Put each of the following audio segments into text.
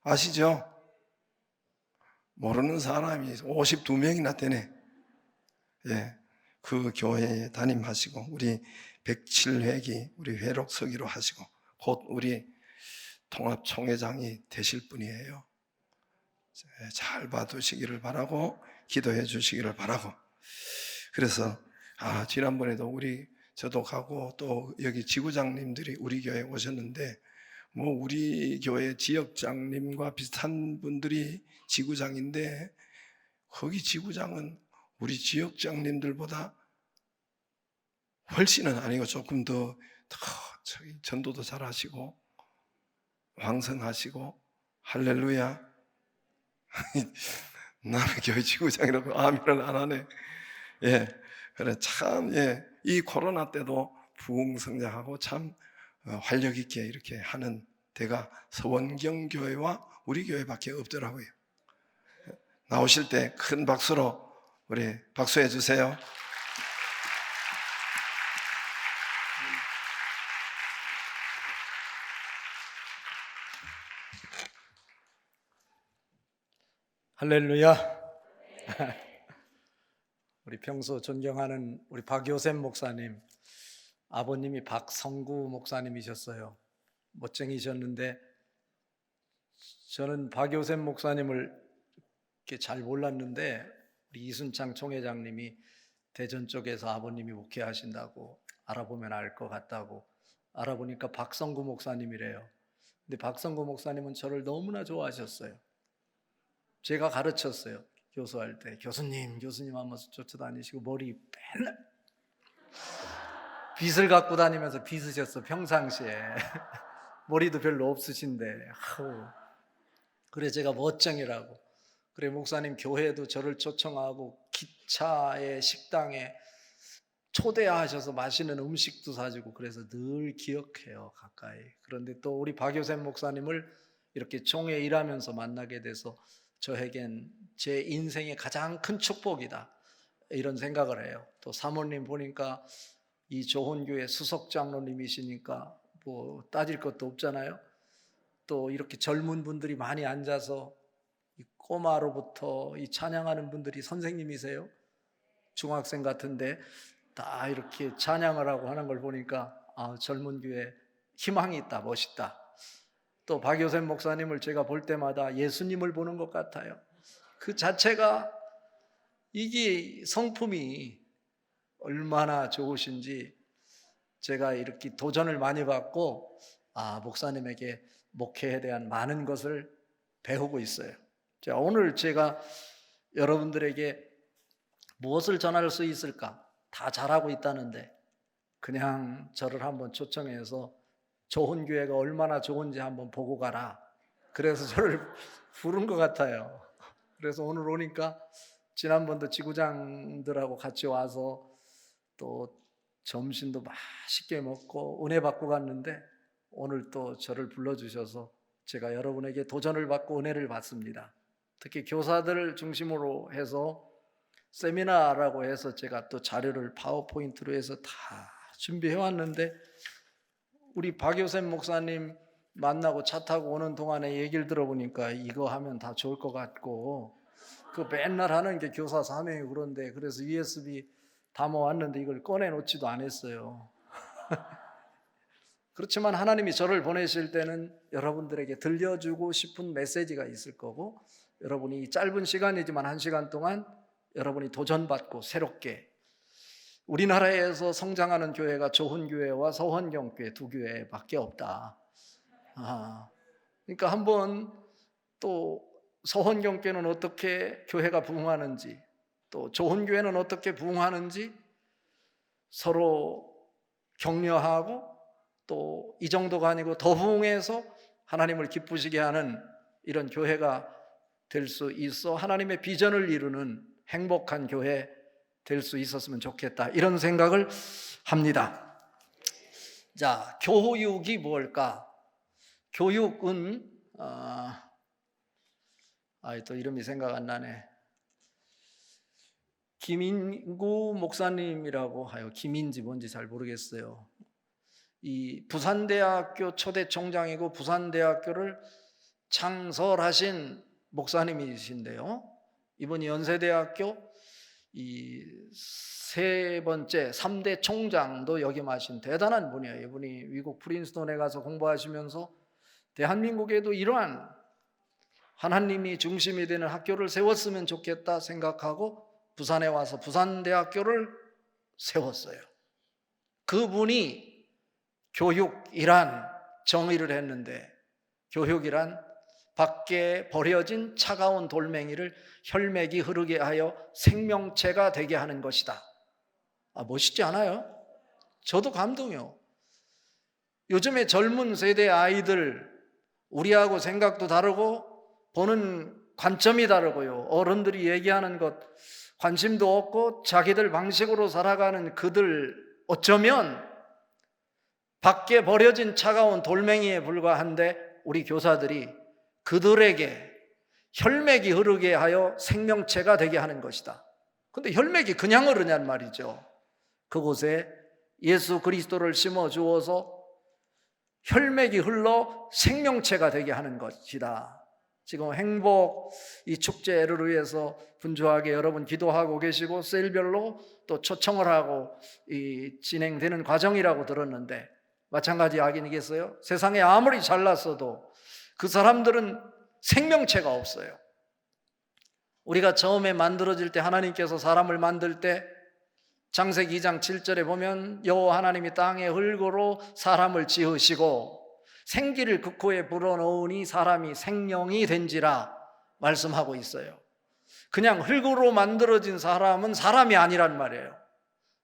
아시죠? 모르는 사람이 52명이나 되네. 예, 그 교회에 담임하시고 우리 107회기 우리 회록 서기로 하시고 곧 우리 통합총회장이 되실 분이에요. 잘 봐두시기를 바라고 기도해 주시기를 바라고. 그래서 지난번에도 저도 가고 또 여기 지구장님들이 우리 교회에 오셨는데 뭐 우리 교회 지역장님과 비슷한 분들이 지구장인데 거기 지구장은 우리 지역장님들보다 훨씬은 아니고 조금 더 전도도 잘하시고 왕성하시고 할렐루야. 나는 교회 지구장이라고 아멘을 안 하네. 예, 그래 참 이 코로나 때도 부흥성장하고 참 활력 있게 이렇게 하는 데가 서원경 교회와 우리 교회밖에 없더라고요. 나오실 때 큰 박수로 우리 박수해 주세요. 할렐루야. 우리 평소 존경하는 우리 박요셉 목사님, 아버님이 박성구 목사님이셨어요. 멋쟁이셨는데 저는 박요셉 목사님을 이렇게 잘 몰랐는데 우리 이순창 총회장님이 대전 쪽에서 아버님이 목회하신다고 알아보면 알 것 같다고, 알아보니까 박성구 목사님이래요. 근데 박성구 목사님은 저를 너무나 좋아하셨어요. 제가 가르쳤어요. 교수할 때 교수님 하면서 쫓아다니시고 머리 맨날 빗을 갖고 다니면서 빗으셨어. 평상시에 머리도 별로 없으신데. 그래 제가 멋쟁이라고. 그래 목사님 교회도 저를 초청하고 기차에 식당에 초대하셔서 맛있는 음식도 사주고 그래서 늘 기억해요, 가까이. 그런데 또 우리 박요셉 목사님을 이렇게 총회 일하면서 만나게 돼서 저에겐 제 인생의 가장 큰 축복이다, 이런 생각을 해요. 또 사모님 보니까 이 조혼교회 수석장로님이시니까 뭐 따질 것도 없잖아요. 또 이렇게 젊은 분들이 많이 앉아서 이 꼬마로부터 이 찬양하는 분들이 선생님이세요. 중학생 같은데 다 이렇게 찬양을 하고 하는 걸 보니까 젊은 교회 희망이 있다, 멋있다. 또 박요셉 목사님을 제가 볼 때마다 예수님을 보는 것 같아요. 그 자체가 이게 성품이 얼마나 좋으신지 제가 이렇게 도전을 많이 받고 목사님에게 목회에 대한 많은 것을 배우고 있어요. 자, 오늘 제가 여러분들에게 무엇을 전할 수 있을까? 다 잘하고 있다는데 그냥 저를 한번 초청해서 좋은 교회가 얼마나 좋은지 한번 보고 가라. 그래서 저를 부른 것 같아요. 그래서 오늘 오니까 지난번도 지구장들하고 같이 와서 또 점심도 맛있게 먹고 은혜 받고 갔는데 오늘 또 저를 불러주셔서 제가 여러분에게 도전을 받고 은혜를 받습니다. 특히 교사들을 중심으로 해서 세미나라고 해서 제가 또 자료를 파워포인트로 해서 다 준비해 왔는데 우리 박요셉 목사님 만나고 차 타고 오는 동안에 얘기를 들어보니까 이거 하면 다 좋을 것 같고 그 맨날 하는 게 교사 사명이 그런데 그래서 USB 담아왔는데 이걸 꺼내놓지도 않았어요. 그렇지만 하나님이 저를 보내실 때는 여러분들에게 들려주고 싶은 메시지가 있을 거고 여러분이 짧은 시간이지만 1시간 동안 여러분이 도전받고 새롭게 우리나라에서 성장하는 교회가 조훈교회와 서원경교회 두 교회밖에 없다. 그러니까 한번 또 서원경교회는 어떻게 교회가 부흥하는지 또 조훈교회는 어떻게 부흥하는지 서로 격려하고 또 이 정도가 아니고 더 부흥해서 하나님을 기쁘시게 하는 이런 교회가 될 수 있어 하나님의 비전을 이루는 행복한 교회 될 수 있었으면 좋겠다, 이런 생각을 합니다. 자, 교육이 뭘까? 교육은 또 이름이 생각 안 나네. 김인구 목사님이라고 하여 김인지 뭔지 잘 모르겠어요. 이 부산대학교 초대 총장이고 부산대학교를 창설하신 목사님이신데요. 이분이 연세대학교 이 세 번째 3대 총장도 역임하신 대단한 분이에요. 이분이 미국 프린스턴에 가서 공부하시면서 대한민국에도 이러한 하나님이 중심이 되는 학교를 세웠으면 좋겠다 생각하고 부산에 와서 부산대학교를 세웠어요. 그분이 교육이란 정의를 했는데, 교육이란 밖에 버려진 차가운 돌멩이를 혈맥이 흐르게 하여 생명체가 되게 하는 것이다. 멋있지 않아요? 저도 감동해요. 요즘에 젊은 세대 아이들, 우리하고 생각도 다르고 보는 관점이 다르고요. 어른들이 얘기하는 것 관심도 없고 자기들 방식으로 살아가는 그들, 어쩌면 밖에 버려진 차가운 돌멩이에 불과한데 우리 교사들이 그들에게 혈맥이 흐르게 하여 생명체가 되게 하는 것이다. 근데 혈맥이 그냥 흐르냔 말이죠. 그곳에 예수 그리스도를 심어 주어서 혈맥이 흘러 생명체가 되게 하는 것이다. 지금 행복 이 축제를 위해서 분주하게 여러분 기도하고 계시고 셀별로 또 초청을 하고 진행되는 과정이라고 들었는데, 마찬가지 아니겠어요? 세상에 아무리 잘났어도 그 사람들은 생명체가 없어요. 우리가 처음에 만들어질 때, 하나님께서 사람을 만들 때 창세기 2장 7절에 보면 여호와 하나님이 땅에 흙으로 사람을 지으시고 생기를 그 코에 불어넣으니 사람이 생명이 된지라 말씀하고 있어요. 그냥 흙으로 만들어진 사람은 사람이 아니란 말이에요.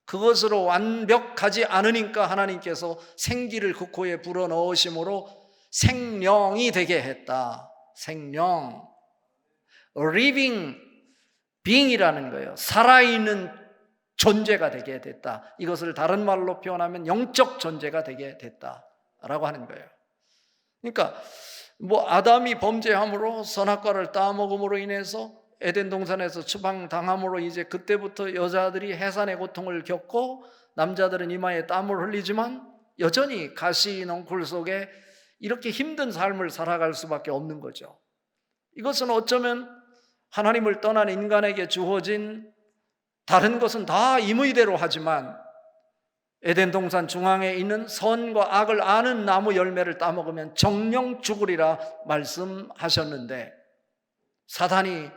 그것으로 완벽하지 않으니까 하나님께서 생기를 그 코에 불어넣으심으로 생명이 되게 했다. 생명, living being이라는 거예요. 살아있는 존재가 되게 됐다. 이것을 다른 말로 표현하면 영적 존재가 되게 됐다라고 하는 거예요. 그러니까 아담이 범죄함으로 선악과를 따먹음으로 인해서 에덴 동산에서 추방당함으로 이제 그때부터 여자들이 해산의 고통을 겪고 남자들은 이마에 땀을 흘리지만 여전히 가시넝쿨 속에 이렇게 힘든 삶을 살아갈 수밖에 없는 거죠. 이것은 어쩌면 하나님을 떠난 인간에게 주어진, 다른 것은 다 임의대로 하지만 에덴 동산 중앙에 있는 선과 악을 아는 나무 열매를 따먹으면 정령 죽으리라 말씀하셨는데, 사단이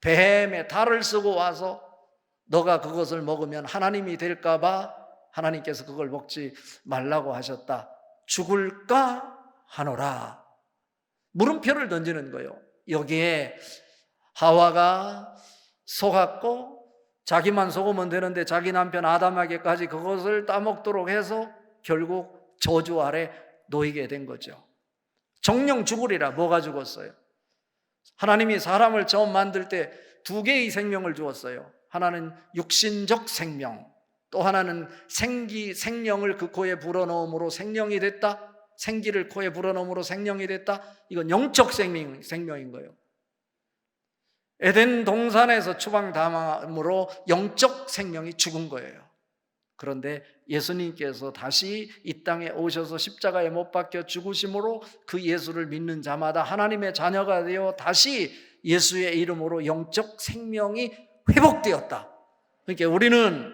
뱀의 달을 쓰고 와서 너가 그것을 먹으면 하나님이 될까 봐 하나님께서 그걸 먹지 말라고 하셨다. 죽을까 하노라. 물음표를 던지는 거예요. 여기에 하와가 속았고 자기만 속으면 되는데 자기 남편 아담에게까지 그것을 따먹도록 해서 결국 저주 아래 놓이게 된 거죠. 정령 죽으리라. 뭐가 죽었어요? 하나님이 사람을 처음 만들 때 두 개의 생명을 주었어요. 하나는 육신적 생명, 또 하나는 생령을 그 코에 불어넣음으로 생명이 됐다. 생기를 코에 불어넣음으로 생명이 됐다. 이건 영적 생명인 거예요. 에덴 동산에서 추방당함으로 영적 생명이 죽은 거예요. 그런데 예수님께서 다시 이 땅에 오셔서 십자가에 못 박혀 죽으심으로 그 예수를 믿는 자마다 하나님의 자녀가 되어 다시 예수의 이름으로 영적 생명이 회복되었다. 그러니까 우리는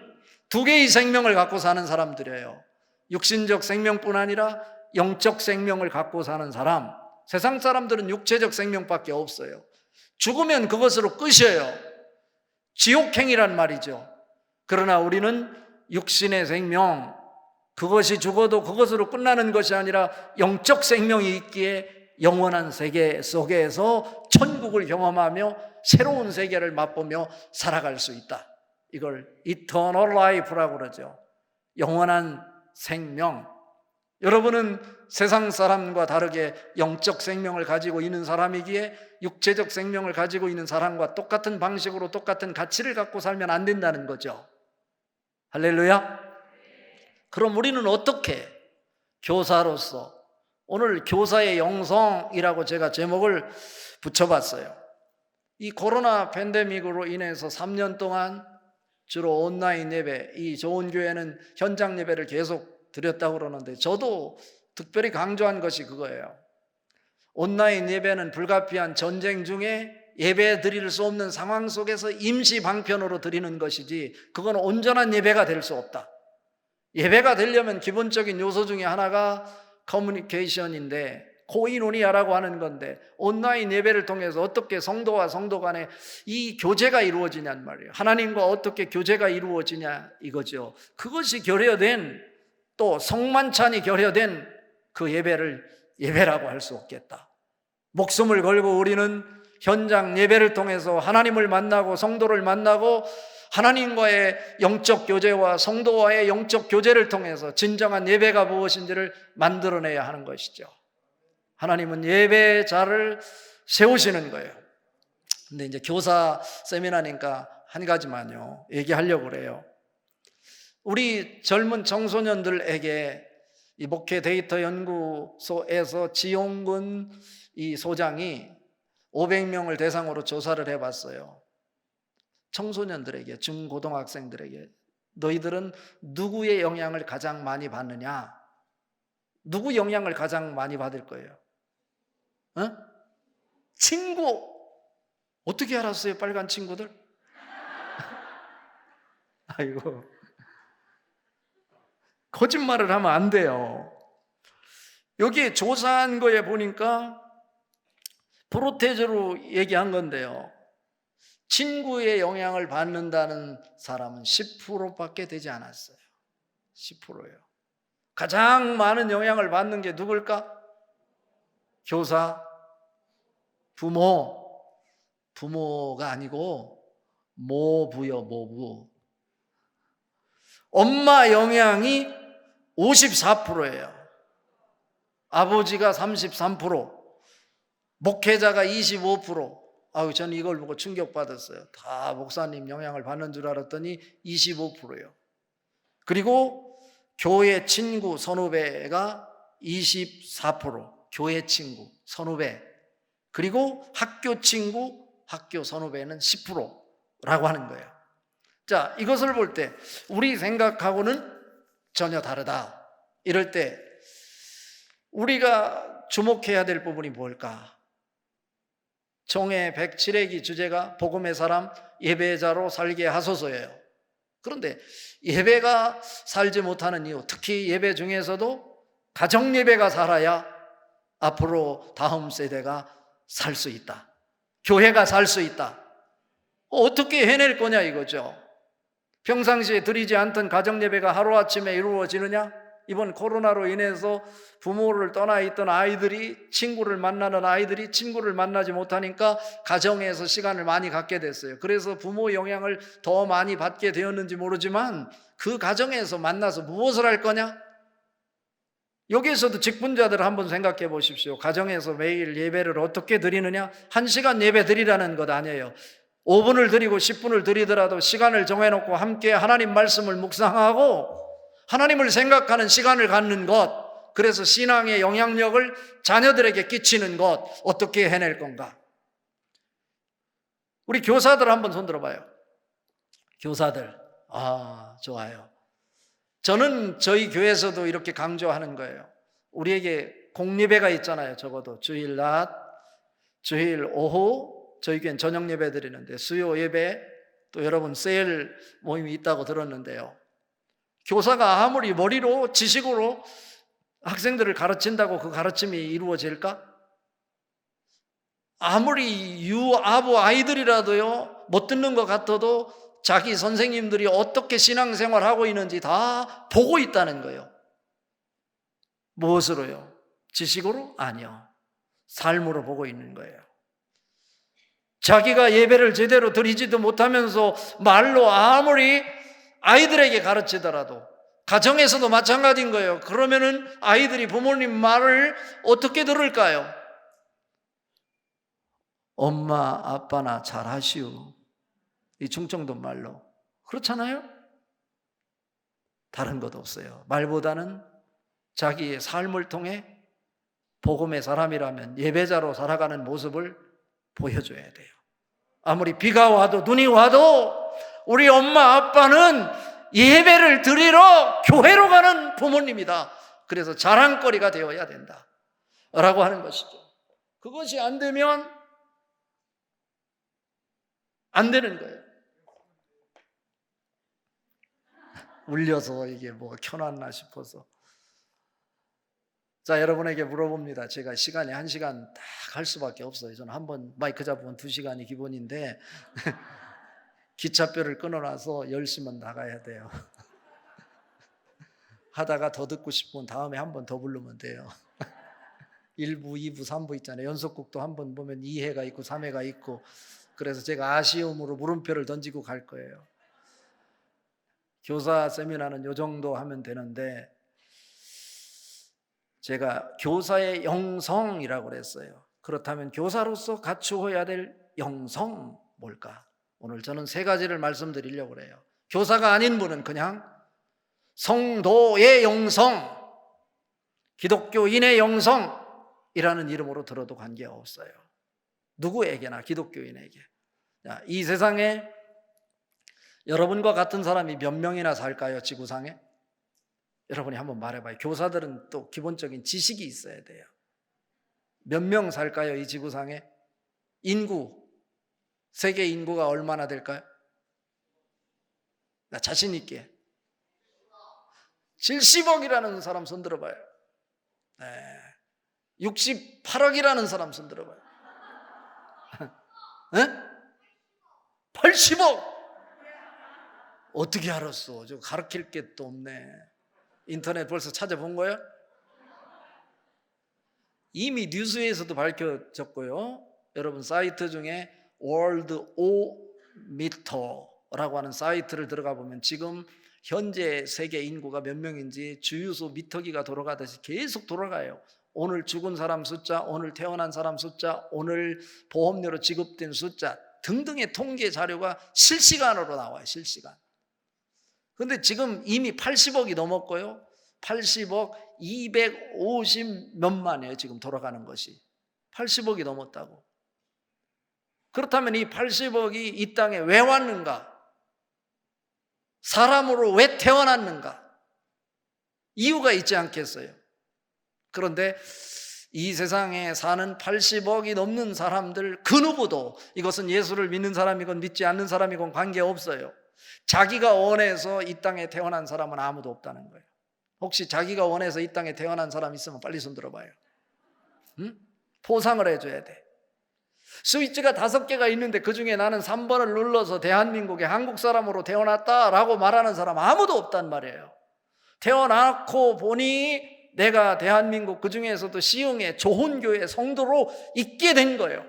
두 개의 생명을 갖고 사는 사람들이에요. 육신적 생명뿐 아니라 영적 생명을 갖고 사는 사람. 세상 사람들은 육체적 생명밖에 없어요. 죽으면 그것으로 끝이에요. 지옥행이란 말이죠. 그러나 우리는 육신의 생명, 그것이 죽어도 그것으로 끝나는 것이 아니라 영적 생명이 있기에 영원한 세계 속에서 천국을 경험하며 새로운 세계를 맛보며 살아갈 수 있다. 이걸 Eternal Life라고 그러죠. 영원한 생명. 여러분은 세상 사람과 다르게 영적 생명을 가지고 있는 사람이기에 육체적 생명을 가지고 있는 사람과 똑같은 방식으로 똑같은 가치를 갖고 살면 안 된다는 거죠. 할렐루야. 그럼 우리는 어떻게 교사로서, 오늘 교사의 영성이라고 제가 제목을 붙여봤어요. 이 코로나 팬데믹으로 인해서 3년 동안 주로 온라인 예배, 이 좋은 교회는 현장 예배를 계속 드렸다고 그러는데 저도 특별히 강조한 것이 그거예요. 온라인 예배는 불가피한 전쟁 중에 예배 드릴 수 없는 상황 속에서 임시 방편으로 드리는 것이지 그건 온전한 예배가 될 수 없다. 예배가 되려면 기본적인 요소 중에 하나가 커뮤니케이션인데 코이노니아라고 하는 건데 온라인 예배를 통해서 어떻게 성도와 성도 간에 이 교제가 이루어지냔 말이에요. 하나님과 어떻게 교제가 이루어지냐 이거죠. 그것이 결여된 또 성만찬이 결여된 그 예배를 예배라고 할 수 없겠다. 목숨을 걸고 우리는 현장 예배를 통해서 하나님을 만나고 성도를 만나고 하나님과의 영적 교제와 성도와의 영적 교제를 통해서 진정한 예배가 무엇인지를 만들어내야 하는 것이죠. 하나님은 예배자를 세우시는 거예요. 근데 이제 교사 세미나니까 한 가지만요 얘기하려고 그래요. 우리 젊은 청소년들에게 이 목회 데이터 연구소에서 지용근 이 소장이 500명을 대상으로 조사를 해봤어요. 청소년들에게, 중고등학생들에게 너희들은 누구의 영향을 가장 많이 받느냐? 누구 영향을 가장 많이 받을 거예요? 친구. 어떻게 알았어요? 빨간 친구들? 아이고, 거짓말을 하면 안 돼요. 여기 조사한 거에 보니까 프로테저로 얘기한 건데요, 친구의 영향을 받는다는 사람은 10%밖에 되지 않았어요. 10%예요. 가장 많은 영향을 받는 게 누굴까? 교사, 부모가 아니고 모부요, 모부. 엄마 영향이 54%예요. 아버지가 33%, 목회자가 25%. 아유, 저는 이걸 보고 충격받았어요. 다 목사님 영향을 받는 줄 알았더니 25%예요. 그리고 교회 친구, 선후배가 24%, 교회 친구, 선후배. 그리고 학교 친구, 학교 선후배는 10%라고 하는 거예요. 자, 이것을 볼 때 우리 생각하고는 전혀 다르다. 이럴 때 우리가 주목해야 될 부분이 뭘까? 총회 107회기 주제가 복음의 사람 예배자로 살게 하소서예요. 그런데 예배가 살지 못하는 이유, 특히 예배 중에서도 가정 예배가 살아야 앞으로 다음 세대가 살 수 있다. 교회가 살 수 있다. 어떻게 해낼 거냐 이거죠. 평상시에 드리지 않던 가정 예배가 하루아침에 이루어지느냐? 이번 코로나로 인해서 부모를 떠나 있던 아이들이, 친구를 만나는 아이들이 친구를 만나지 못하니까 가정에서 시간을 많이 갖게 됐어요. 그래서 부모 영향을 더 많이 받게 되었는지 모르지만 그 가정에서 만나서 무엇을 할 거냐? 여기에서도 직분자들 한번 생각해 보십시오. 가정에서 매일 예배를 어떻게 드리느냐? 1시간 예배 드리라는 것 아니에요. 5분을 드리고 10분을 드리더라도 시간을 정해놓고 함께 하나님 말씀을 묵상하고 하나님을 생각하는 시간을 갖는 것, 그래서 신앙의 영향력을 자녀들에게 끼치는 것, 어떻게 해낼 건가? 우리 교사들 한번 손 들어봐요. 교사들. 좋아요. 저는 저희 교회에서도 이렇게 강조하는 거예요. 우리에게 공예배가 있잖아요. 적어도 주일 낮, 주일 오후, 저희 교회는 저녁 예배 드리는데 수요 예배, 또 여러분 세일 모임이 있다고 들었는데요. 교사가 아무리 머리로 지식으로 학생들을 가르친다고 그 가르침이 이루어질까? 아무리 유아부 아이들이라도요, 못 듣는 것 같아도 자기 선생님들이 어떻게 신앙생활하고 있는지 다 보고 있다는 거예요. 무엇으로요? 지식으로? 아니요. 삶으로 보고 있는 거예요. 자기가 예배를 제대로 드리지도 못하면서 말로 아무리 아이들에게 가르치더라도, 가정에서도 마찬가지인 거예요. 그러면은 아이들이 부모님 말을 어떻게 들을까요? 엄마, 아빠나 잘하시오. 이 충청도 말로. 그렇잖아요? 다른 것 없어요. 말보다는 자기의 삶을 통해 복음의 사람이라면 예배자로 살아가는 모습을 보여줘야 돼요. 아무리 비가 와도 눈이 와도 우리 엄마 아빠는 예배를 드리러 교회로 가는 부모님이다. 그래서 자랑거리가 되어야 된다 라고 하는 것이죠. 그것이 안 되면 안 되는 거예요. 울려서 이게 뭐가 켜놨나 싶어서. 자, 여러분에게 물어봅니다. 제가 시간이 1시간 딱 할 수밖에 없어요. 저는 한번 마이크 잡으면 2시간이 기본인데 기차표를 끊어놔서 10시면 나가야 돼요. 하다가 더 듣고 싶으면 다음에 한 번 더 부르면 돼요. 1부, 2부, 3부 있잖아요. 연속곡도 한 번 보면 2회가 있고 3회가 있고. 그래서 제가 아쉬움으로 물음표를 던지고 갈 거예요. 교사 세미나는 요 정도 하면 되는데, 제가 교사의 영성이라고 그랬어요. 그렇다면 교사로서 갖추어야 될 영성 뭘까? 오늘 저는 3가지를 말씀드리려고 그래요. 교사가 아닌 분은 그냥 성도의 영성, 기독교인의 영성이라는 이름으로 들어도 관계없어요. 누구에게나, 기독교인에게. 이 세상에 여러분과 같은 사람이 몇 명이나 살까요? 지구상에? 여러분이 한번 말해봐요. 교사들은 또 기본적인 지식이 있어야 돼요. 몇 명 살까요? 이 지구상에? 인구, 세계 인구가 얼마나 될까요? 나 자신 있게 70억이라는 사람 손 들어봐요. 네. 68억이라는 사람 손 들어봐요. 네? 80억! 어떻게 알았어? 저 가르칠 게 또 없네. 인터넷 벌써 찾아본 거예요? 이미 뉴스에서도 밝혀졌고요. 여러분 사이트 중에 월드오미터라고 하는 사이트를 들어가 보면 지금 현재 세계 인구가 몇 명인지 주유소 미터기가 돌아가듯이 계속 돌아가요. 오늘 죽은 사람 숫자, 오늘 태어난 사람 숫자, 오늘 보험료로 지급된 숫자 등등의 통계 자료가 실시간으로 나와요. 실시간. 그런데 지금 이미 80억이 넘었고요. 80억 250 몇만이에요. 지금 돌아가는 것이 80억이 넘었다고. 그렇다면 이 80억이 이 땅에 왜 왔는가? 사람으로 왜 태어났는가? 이유가 있지 않겠어요? 그런데 이 세상에 사는 80억이 넘는 사람들 그 누구도, 이것은 예수를 믿는 사람이건 믿지 않는 사람이건 관계없어요. 자기가 원해서 이 땅에 태어난 사람은 아무도 없다는 거예요. 혹시 자기가 원해서 이 땅에 태어난 사람 있으면 빨리 손 들어봐요. 응? 포상을 해줘야 돼. 스위치가 5개가 있는데 그 중에 나는 3번을 눌러서 대한민국의 한국 사람으로 태어났다라고 말하는 사람 아무도 없단 말이에요. 태어났고 보니 내가 대한민국 그 중에서도 시흥의 좋은 교회 성도로 있게 된 거예요.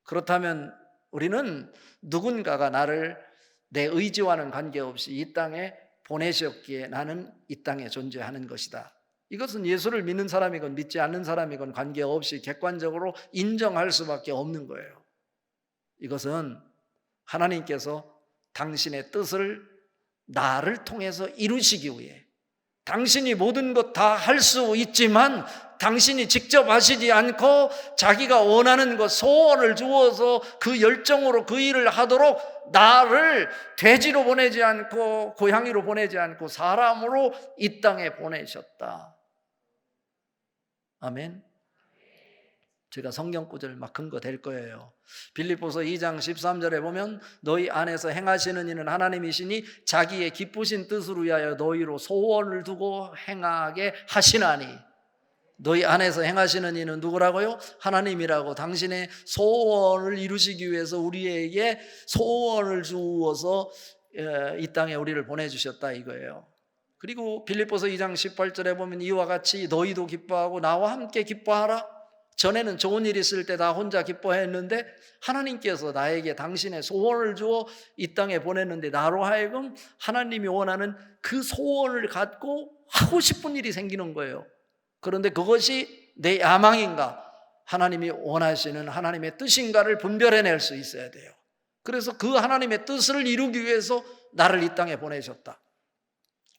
그렇다면 우리는 누군가가 나를 내 의지와는 관계없이 이 땅에 보내셨기에 나는 이 땅에 존재하는 것이다. 이것은 예수를 믿는 사람이건 믿지 않는 사람이건 관계없이 객관적으로 인정할 수밖에 없는 거예요. 이것은 하나님께서 당신의 뜻을 나를 통해서 이루시기 위해, 당신이 모든 것 다 할 수 있지만 당신이 직접 하시지 않고 자기가 원하는 것, 소원을 주어서 그 열정으로 그 일을 하도록 나를 돼지로 보내지 않고 고양이로 보내지 않고 사람으로 이 땅에 보내셨다. 아멘. 제가 성경 구절 막 근거 될 거예요. 빌립보서 2장 13절에 보면 너희 안에서 행하시는 이는 하나님이시니 자기의 기쁘신 뜻을 위하여 너희로 소원을 두고 행하게 하시나니. 너희 안에서 행하시는 이는 누구라고요? 하나님이라고. 당신의 소원을 이루시기 위해서 우리에게 소원을 주어서 이 땅에 우리를 보내주셨다 이거예요. 그리고 빌립보서 2장 18절에 보면 이와 같이 너희도 기뻐하고 나와 함께 기뻐하라. 전에는 좋은 일 있을 때 다 혼자 기뻐했는데 하나님께서 나에게 당신의 소원을 주어 이 땅에 보냈는데 나로 하여금 하나님이 원하는 그 소원을 갖고 하고 싶은 일이 생기는 거예요. 그런데 그것이 내 야망인가, 하나님이 원하시는 하나님의 뜻인가를 분별해낼 수 있어야 돼요. 그래서 그 하나님의 뜻을 이루기 위해서 나를 이 땅에 보내셨다.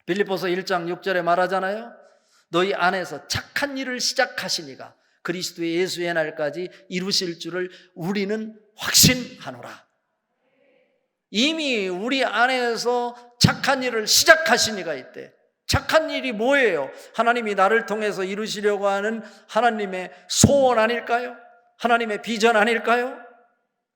빌립보서 1장 6절에 말하잖아요. 너희 안에서 착한 일을 시작하시니가 그리스도의 예수의 날까지 이루실 줄을 우리는 확신하노라. 이미 우리 안에서 착한 일을 시작하시니가 있대. 착한 일이 뭐예요? 하나님이 나를 통해서 이루시려고 하는 하나님의 소원 아닐까요? 하나님의 비전 아닐까요?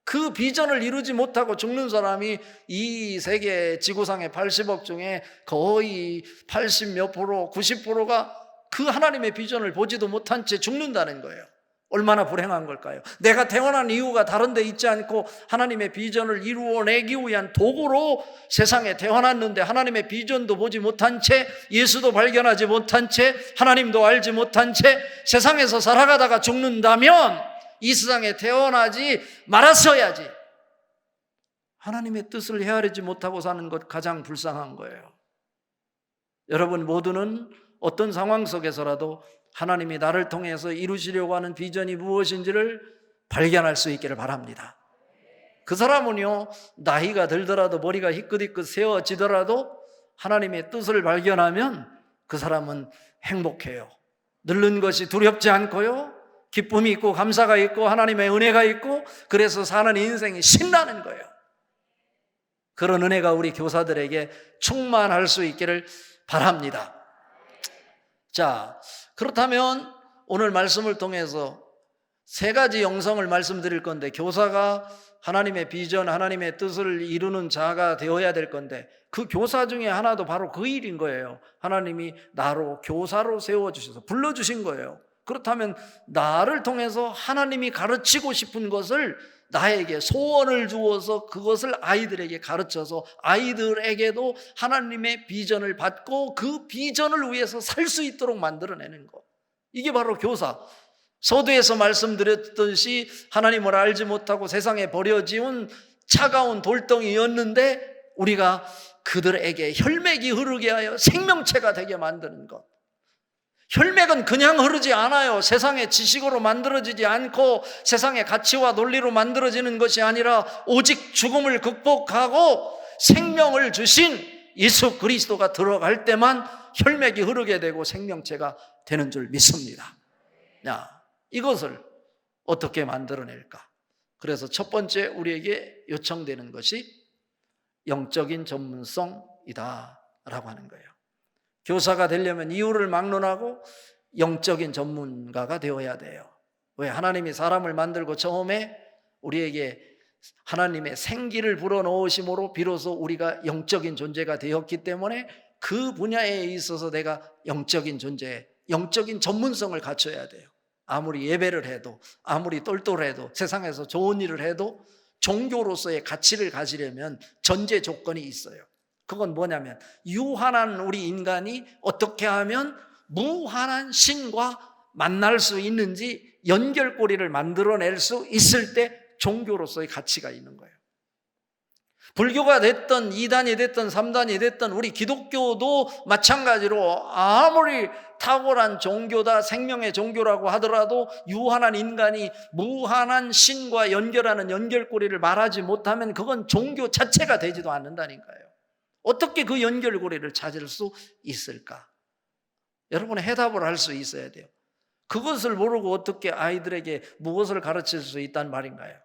그 비전을 이루지 못하고 죽는 사람이 이 세계 지구상의 80억 중에 거의 80 몇 프로, 90%가 그 하나님의 비전을 보지도 못한 채 죽는다는 거예요. 얼마나 불행한 걸까요? 내가 태어난 이유가 다른 데 있지 않고 하나님의 비전을 이루어내기 위한 도구로 세상에 태어났는데 하나님의 비전도 보지 못한 채, 예수도 발견하지 못한 채, 하나님도 알지 못한 채 세상에서 살아가다가 죽는다면 이 세상에 태어나지 말았어야지. 하나님의 뜻을 헤아리지 못하고 사는 것 가장 불쌍한 거예요. 여러분 모두는 어떤 상황 속에서라도 하나님이 나를 통해서 이루시려고 하는 비전이 무엇인지를 발견할 수 있기를 바랍니다. 그 사람은요, 나이가 들더라도 머리가 희끗희끗 세워지더라도 하나님의 뜻을 발견하면 그 사람은 행복해요. 늙는 것이 두렵지 않고요, 기쁨이 있고 감사가 있고 하나님의 은혜가 있고, 그래서 사는 인생이 신나는 거예요. 그런 은혜가 우리 교사들에게 충만할 수 있기를 바랍니다. 자, 그렇다면 오늘 말씀을 통해서 세 가지 영성을 말씀드릴 건데, 교사가 하나님의 비전, 하나님의 뜻을 이루는 자가 되어야 될 건데, 그 교사 중에 하나도 바로 그 일인 거예요. 하나님이 나로 교사로 세워주셔서 불러주신 거예요. 그렇다면 나를 통해서 하나님이 가르치고 싶은 것을 나에게 소원을 주어서 그것을 아이들에게 가르쳐서 아이들에게도 하나님의 비전을 받고 그 비전을 위해서 살 수 있도록 만들어내는 것, 이게 바로 교사. 서두에서 말씀드렸듯이 하나님을 알지 못하고 세상에 버려지운 차가운 돌덩이였는데 우리가 그들에게 혈맥이 흐르게 하여 생명체가 되게 만드는 것. 혈맥은 그냥 흐르지 않아요. 세상의 지식으로 만들어지지 않고 세상의 가치와 논리로 만들어지는 것이 아니라 오직 죽음을 극복하고 생명을 주신 예수 그리스도가 들어갈 때만 혈맥이 흐르게 되고 생명체가 되는 줄 믿습니다. 자, 이것을 어떻게 만들어낼까? 그래서 첫 번째 우리에게 요청되는 것이 영적인 전문성이다 라고 하는 거예요. 교사가 되려면 이유를 막론하고 영적인 전문가가 되어야 돼요. 왜? 하나님이 사람을 만들고 처음에 우리에게 하나님의 생기를 불어넣으심으로 비로소 우리가 영적인 존재가 되었기 때문에 그 분야에 있어서 내가 영적인 존재, 영적인 전문성을 갖춰야 돼요. 아무리 예배를 해도, 아무리 똘똘해도, 세상에서 좋은 일을 해도 종교로서의 가치를 가지려면 전제 조건이 있어요. 그건 뭐냐면 유한한 우리 인간이 어떻게 하면 무한한 신과 만날 수 있는지 연결고리를 만들어낼 수 있을 때 종교로서의 가치가 있는 거예요. 불교가 됐든 2단이 됐든 3단이 됐든 우리 기독교도 마찬가지로 아무리 탁월한 종교다, 생명의 종교라고 하더라도 유한한 인간이 무한한 신과 연결하는 연결고리를 말하지 못하면 그건 종교 자체가 되지도 않는다니까요. 어떻게 그 연결고리를 찾을 수 있을까? 여러분은 해답을 할 수 있어야 돼요. 그것을 모르고 어떻게 아이들에게 무엇을 가르칠 수 있단 말인가요?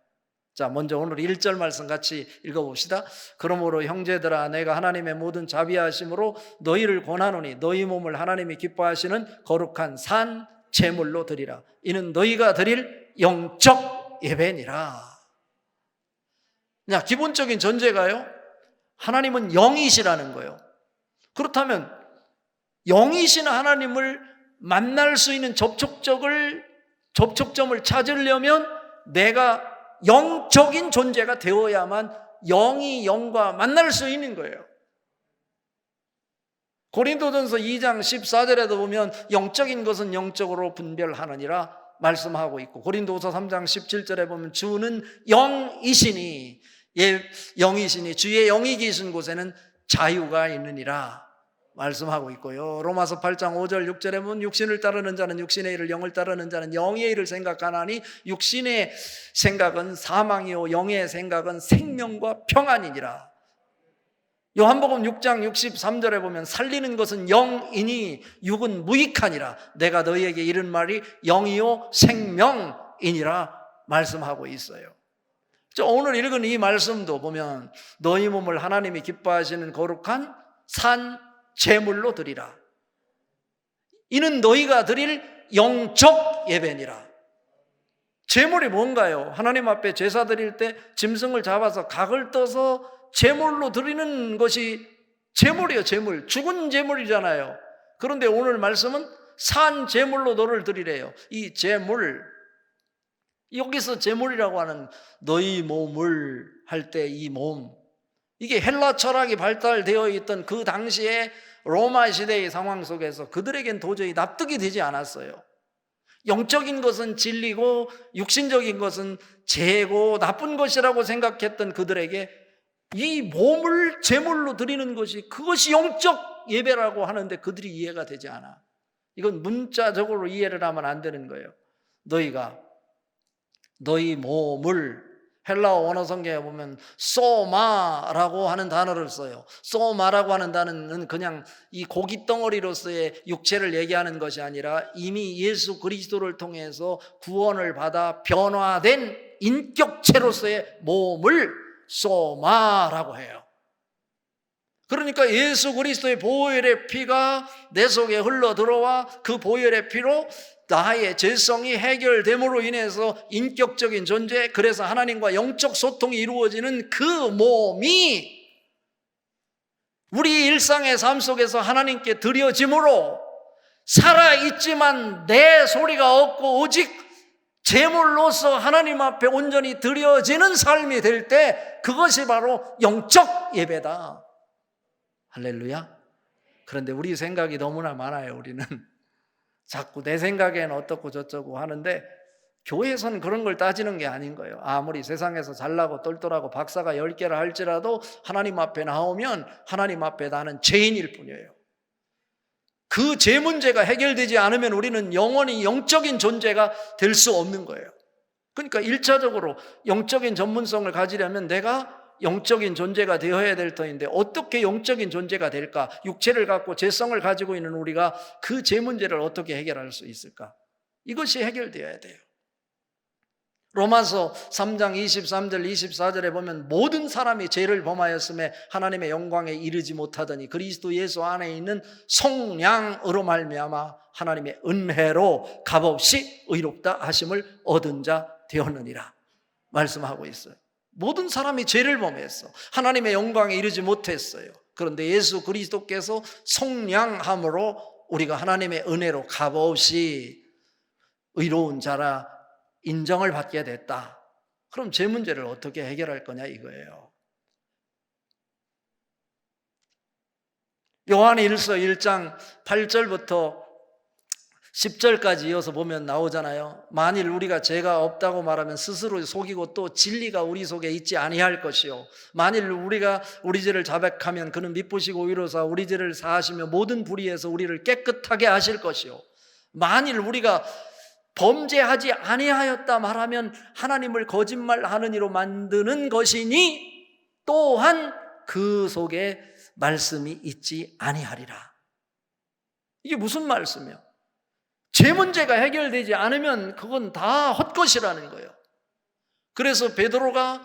자, 먼저 오늘 1절 말씀 같이 읽어봅시다. 그러므로 형제들아, 내가 하나님의 모든 자비하심으로 너희를 권하노니 너희 몸을 하나님이 기뻐하시는 거룩한 산 제물로 드리라. 이는 너희가 드릴 영적 예배니라. 자, 기본적인 전제가요, 하나님은 영이시라는 거예요. 그렇다면 영이신 하나님을 만날 수 있는 접촉점을 찾으려면 내가 영적인 존재가 되어야만 영이 영과 만날 수 있는 거예요. 고린도전서 2장 14절에도 보면 영적인 것은 영적으로 분별하느니라 말씀하고 있고, 고린도서 3장 17절에 보면 주는 영이시니, 영이시니 주의 영이 계신 곳에는 자유가 있느니라 말씀하고 있고요. 로마서 8장 5절 6절에 보면 육신을 따르는 자는 육신의 일을, 영을 따르는 자는 영의 일을 생각하나니 육신의 생각은 사망이요 영의 생각은 생명과 평안이니라. 요한복음 6장 63절에 보면 살리는 것은 영이니 육은 무익하니라. 내가 너희에게 이른 말이 영이요 생명이니라 말씀하고 있어요. 오늘 읽은 이 말씀도 보면 너희 몸을 하나님이 기뻐하시는 거룩한 산 제물로 드리라. 이는 너희가 드릴 영적 예배니라. 제물이 뭔가요? 하나님 앞에 제사 드릴 때 짐승을 잡아서 각을 떠서 제물로 드리는 것이 제물이에요. 제물. 죽은 제물이잖아요. 그런데 오늘 말씀은 산 제물로 너를 드리래요. 이 제물, 여기서 제물이라고 하는 너희 몸을 할 때 이 몸, 이게 헬라 철학이 발달되어 있던 그 당시에 로마 시대의 상황 속에서 그들에겐 도저히 납득이 되지 않았어요. 영적인 것은 진리고 육신적인 것은 죄고 나쁜 것이라고 생각했던 그들에게 이 몸을 제물로 드리는 것이, 그것이 영적 예배라고 하는데 그들이 이해가 되지 않아. 이건 문자적으로 이해를 하면 안 되는 거예요. 너희가 너희 몸을, 헬라어 원어 성경에 보면 소마라고 하는 단어를 써요. 소마라고 하는 단어는 그냥 이 고기 덩어리로서의 육체를 얘기하는 것이 아니라 이미 예수 그리스도를 통해서 구원을 받아 변화된 인격체로서의 몸을 소마라고 해요. 그러니까 예수 그리스도의 보혈의 피가 내 속에 흘러 들어와 그 보혈의 피로 나의 죄성이 해결됨으로 인해서 인격적인 존재, 그래서 하나님과 영적 소통이 이루어지는 그 몸이 우리 일상의 삶 속에서 하나님께 드려짐으로 살아있지만 내 소리가 없고 오직 제물로서 하나님 앞에 온전히 드려지는 삶이 될 때 그것이 바로 영적 예배다. 할렐루야. 그런데 우리 생각이 너무나 많아요. 우리는 자꾸 내 생각에는 어떻고 저쩌고 하는데 교회에서는 그런 걸 따지는 게 아닌 거예요. 아무리 세상에서 잘나고 똘똘하고 박사가 10개라 할지라도 하나님 앞에 나오면 하나님 앞에 나는 죄인일 뿐이에요. 그 죄 문제가 해결되지 않으면 우리는 영원히 영적인 존재가 될 수 없는 거예요. 그러니까 1차적으로 영적인 전문성을 가지려면 내가 영적인 존재가 되어야 될 터인데 어떻게 영적인 존재가 될까? 육체를 갖고 죄성을 가지고 있는 우리가 그 죄 문제를 어떻게 해결할 수 있을까? 이것이 해결되어야 돼요. 로마서 3장 23절 24절에 보면 모든 사람이 죄를 범하였음에 하나님의 영광에 이르지 못하더니 그리스도 예수 안에 있는 성량으로 말미암아 하나님의 은혜로 값없이 의롭다 하심을 얻은 자 되었느니라 말씀하고 있어요. 모든 사람이 죄를 범했어. 하나님의 영광에 이르지 못했어요. 그런데 예수 그리스도께서 성량함으로 우리가 하나님의 은혜로 값없이 의로운 자라 인정을 받게 됐다. 그럼 죄 문제를 어떻게 해결할 거냐 이거예요. 요한일서 1장 8절부터 10절까지 이어서 보면 나오잖아요. 만일 우리가 죄가 없다고 말하면 스스로 속이고 또 진리가 우리 속에 있지 아니할 것이요 만일 우리가 우리 죄를 자백하면 그는 미쁘시고 의로사 우리 죄를 사하시며 모든 불의에서 우리를 깨끗하게 하실 것이요 만일 우리가 범죄하지 아니하였다 말하면 하나님을 거짓말하는 이로 만드는 것이니 또한 그 속에 말씀이 있지 아니하리라. 이게 무슨 말씀이에요? 죄 문제가 해결되지 않으면 그건 다 헛것이라는 거예요. 그래서 베드로가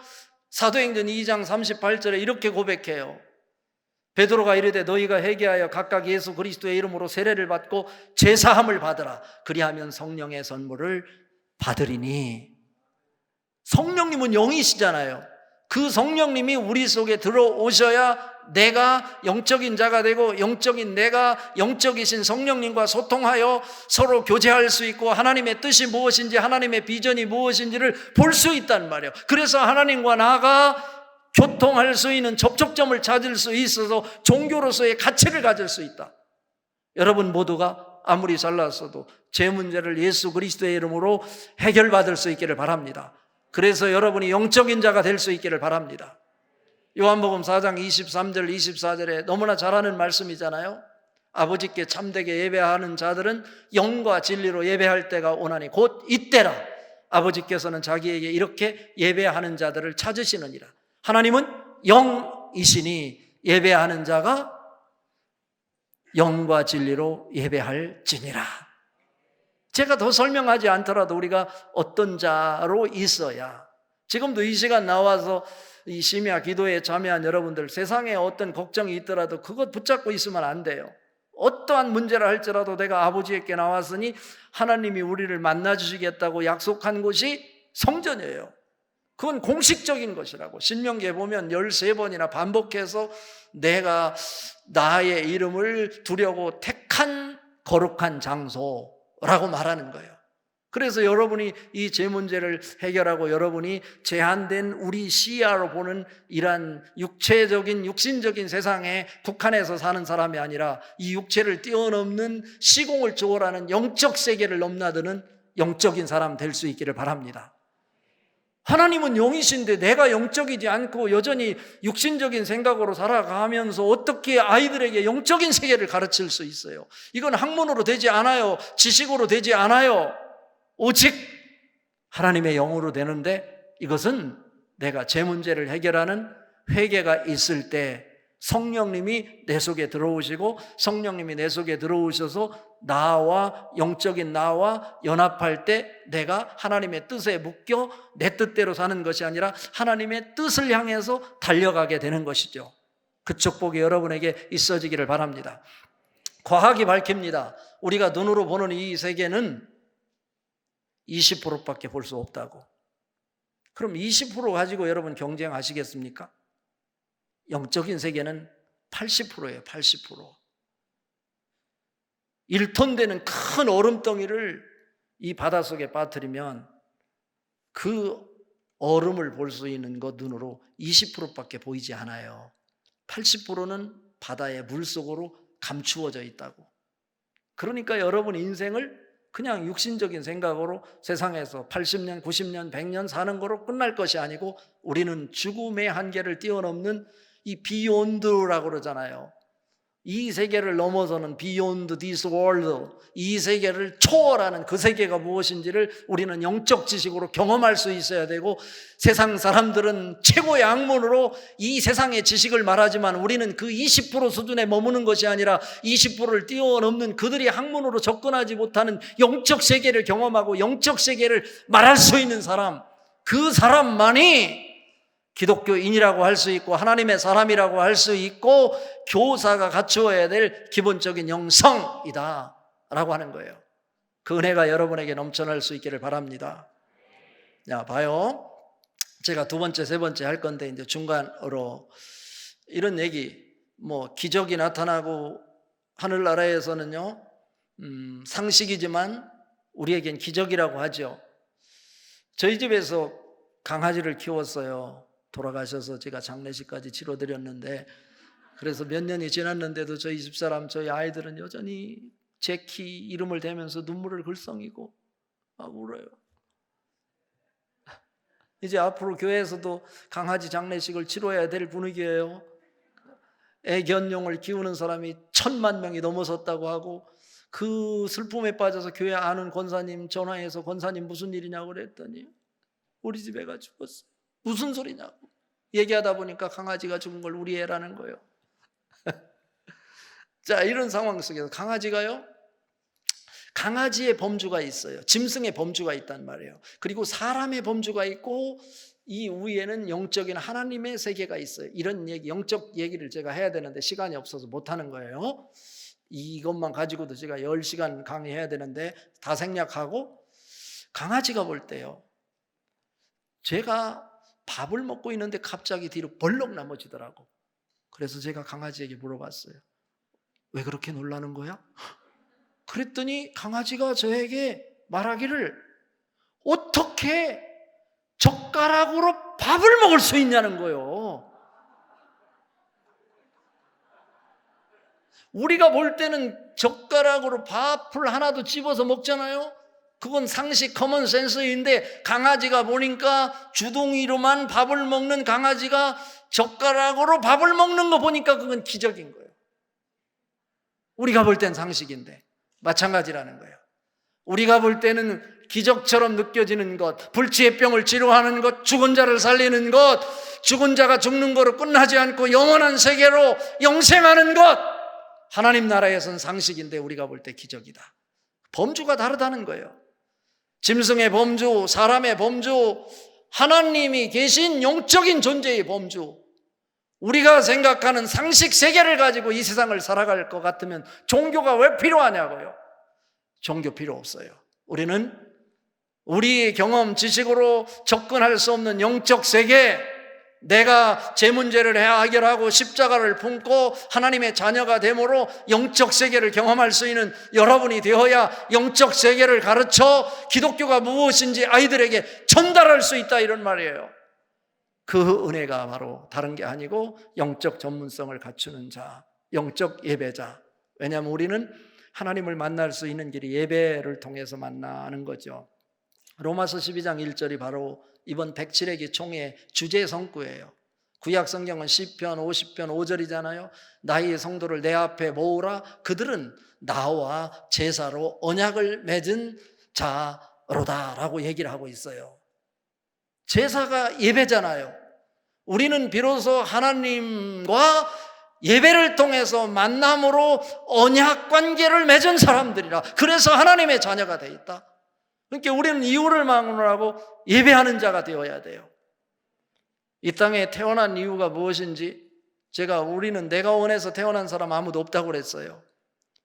사도행전 2장 38절에 이렇게 고백해요. 베드로가 이르되 너희가 회개하여 각각 예수 그리스도의 이름으로 세례를 받고 제사함을 받으라. 그리하면 성령의 선물을 받으리니. 성령님은 영이시잖아요. 그 성령님이 우리 속에 들어오셔야 내가 영적인 자가 되고 영적인 내가 영적이신 성령님과 소통하여 서로 교제할 수 있고 하나님의 뜻이 무엇인지 하나님의 비전이 무엇인지를 볼 수 있단 말이에요. 그래서 하나님과 나가 교통할 수 있는 접촉점을 찾을 수 있어서 종교로서의 가치를 가질 수 있다. 여러분 모두가 아무리 잘났어도 죄 문제를 예수 그리스도의 이름으로 해결받을 수 있기를 바랍니다. 그래서 여러분이 영적인 자가 될 수 있기를 바랍니다. 요한복음 4장 23절 24절에 너무나 잘 아는 말씀이잖아요. 아버지께 참되게 예배하는 자들은 영과 진리로 예배할 때가 오나니 곧 이때라. 아버지께서는 자기에게 이렇게 예배하는 자들을 찾으시느니라. 하나님은 영이시니 예배하는 자가 영과 진리로 예배할지니라. 제가 더 설명하지 않더라도 우리가 어떤 자로 있어야, 지금도 이 시간 나와서 이 심야 기도에 참여한 여러분들, 세상에 어떤 걱정이 있더라도 그것 붙잡고 있으면 안 돼요. 어떠한 문제를 할지라도 내가 아버지께 나왔으니 하나님이 우리를 만나주시겠다고 약속한 곳이 성전이에요. 그건 공식적인 것이라고. 신명기에 보면 13번이나 반복해서 내가 나의 이름을 두려고 택한 거룩한 장소라고 말하는 거예요. 그래서 여러분이 이 죄 문제를 해결하고 여러분이 제한된 우리 시야로 보는 이러한 육체적인 육신적인 세상에 국한해서 사는 사람이 아니라 이 육체를 뛰어넘는 시공을 초월하는 영적 세계를 넘나드는 영적인 사람 될 수 있기를 바랍니다. 하나님은 영이신데 내가 영적이지 않고 여전히 육신적인 생각으로 살아가면서 어떻게 아이들에게 영적인 세계를 가르칠 수 있어요? 이건 학문으로 되지 않아요. 지식으로 되지 않아요. 오직 하나님의 영으로 되는데, 이것은 내가 제 문제를 해결하는 회개가 있을 때 성령님이 내 속에 들어오시고 성령님이 내 속에 들어오셔서 나와 영적인 나와 연합할 때 내가 하나님의 뜻에 묶여 내 뜻대로 사는 것이 아니라 하나님의 뜻을 향해서 달려가게 되는 것이죠. 그 축복이 여러분에게 있어지기를 바랍니다. 과학이 밝힙니다. 우리가 눈으로 보는 이 세계는 20%밖에 볼 수 없다고. 그럼 20% 가지고 여러분 경쟁하시겠습니까? 영적인 세계는 80%예요. 80%. 1톤 되는 큰 얼음덩이를 이 바닷속에 빠뜨리면 그 얼음을 볼 수 있는 것 눈으로 20%밖에 보이지 않아요. 80%는 바다의 물속으로 감추어져 있다고. 그러니까 여러분 인생을 그냥 육신적인 생각으로 세상에서 80년, 90년, 100년 사는 거로 끝날 것이 아니고 우리는 죽음의 한계를 뛰어넘는 이 비욘드라고 그러잖아요. 이 세계를 넘어서는 beyond this world, 이 세계를 초월하는 그 세계가 무엇인지를 우리는 영적 지식으로 경험할 수 있어야 되고, 세상 사람들은 최고의 학문으로 이 세상의 지식을 말하지만 우리는 그 20% 수준에 머무는 것이 아니라 20%를 뛰어넘는 그들이 학문으로 접근하지 못하는 영적 세계를 경험하고 영적 세계를 말할 수 있는 사람, 그 사람만이 기독교인이라고 할 수 있고 하나님의 사람이라고 할 수 있고 교사가 갖추어야 될 기본적인 영성이다 라고 하는 거예요. 그 은혜가 여러분에게 넘쳐날 수 있기를 바랍니다. 자, 봐요. 제가 두 번째, 세 번째 할 건데 이제 중간으로 이런 얘기, 기적이 나타나고 하늘나라에서는요, 상식이지만 우리에겐 기적이라고 하죠. 저희 집에서 강아지를 키웠어요. 돌아가셔서 제가 장례식까지 치러드렸는데, 그래서 몇 년이 지났는데도 저희 집사람, 저희 아이들은 여전히 제키 이름을 대면서 눈물을 글썽이고 막 울어요. 이제 앞으로 교회에서도 강아지 장례식을 치러야 될 분위기예요. 애견용을 키우는 사람이 1000만 명이 넘어섰다고 하고, 그 슬픔에 빠져서 교회 아는 권사님 전화해서 권사님 무슨 일이냐고 그랬더니 우리 집 애가 죽었어. 무슨 소리냐고 얘기하다 보니까 강아지가 죽은 걸 우리 애라는 거예요. 자, 이런 상황 속에서 강아지가요, 강아지의 범주가 있어요. 짐승의 범주가 있단 말이에요. 그리고 사람의 범주가 있고 이 위에는 영적인 하나님의 세계가 있어요. 이런 얘기, 영적 얘기를 제가 해야 되는데 시간이 없어서 못하는 거예요. 이것만 가지고도 제가 10시간 강의해야 되는데 다 생략하고, 강아지가 볼 때요, 제가 밥을 먹고 있는데 갑자기 뒤로 벌렁 넘어지더라고. 그래서 제가 강아지에게 물어봤어요. 왜 그렇게 놀라는 거야? 그랬더니 강아지가 저에게 말하기를, 어떻게 젓가락으로 밥을 먹을 수 있냐는 거예요. 우리가 볼 때는 젓가락으로 밥을 하나도 집어서 먹잖아요. 그건 상식 커먼 센스인데 강아지가 보니까 주둥이로만 밥을 먹는 강아지가 젓가락으로 밥을 먹는 거 보니까 그건 기적인 거예요. 우리가 볼 땐 상식인데 마찬가지라는 거예요. 우리가 볼 때는 기적처럼 느껴지는 것, 불치의 병을 치료하는 것, 죽은 자를 살리는 것, 죽은 자가 죽는 거로 끝나지 않고 영원한 세계로 영생하는 것, 하나님 나라에서는 상식인데 우리가 볼 때 기적이다. 범주가 다르다는 거예요. 짐승의 범주, 사람의 범주, 하나님이 계신 영적인 존재의 범주, 우리가 생각하는 상식 세계를 가지고 이 세상을 살아갈 것 같으면 종교가 왜 필요하냐고요. 종교 필요 없어요. 우리는 우리 경험, 지식으로 접근할 수 없는 영적 세계, 내가 제 문제를 해결하고 십자가를 품고 하나님의 자녀가 됨으로 영적 세계를 경험할 수 있는 여러분이 되어야 영적 세계를 가르쳐 기독교가 무엇인지 아이들에게 전달할 수 있다, 이런 말이에요. 그 은혜가 바로 다른 게 아니고 영적 전문성을 갖추는 자, 영적 예배자. 왜냐하면 우리는 하나님을 만날 수 있는 길이 예배를 통해서 만나는 거죠. 로마서 12장 1절이 바로 이번 107회기 총회 주제 성구예요. 구약 성경은 시편 50편 5절이잖아요. 나의 성도를 내 앞에 모으라. 그들은 나와 제사로 언약을 맺은 자로다라고 얘기를 하고 있어요. 제사가 예배잖아요. 우리는 비로소 하나님과 예배를 통해서 만남으로 언약 관계를 맺은 사람들이라. 그래서 하나님의 자녀가 되어 있다. 그러니까 우리는 이유를 막론하고 예배하는 자가 되어야 돼요. 이 땅에 태어난 이유가 무엇인지 우리는 내가 원해서 태어난 사람 아무도 없다고 그랬어요.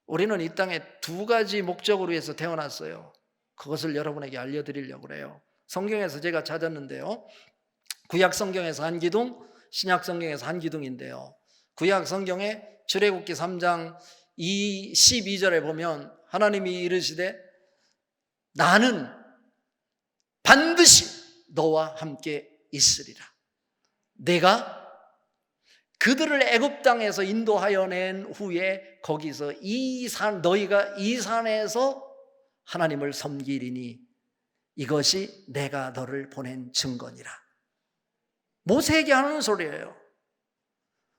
우리는 이 땅에 두 가지 목적으로 해서 태어났어요. 그것을 여러분에게 알려드리려고 그래요. 성경에서 제가 찾았는데요, 구약 성경에서 한 기둥, 신약 성경에서 한 기둥인데요, 구약 성경에 출애굽기 3장 12절에 보면 하나님이 이르시되 나는 반드시 너와 함께 있으리라. 내가 그들을 애굽 땅에서 인도하여 낸 후에 거기서 너희가 이 산에서 하나님을 섬기리니 이것이 내가 너를 보낸 증거니라. 모세에게 하는 소리예요.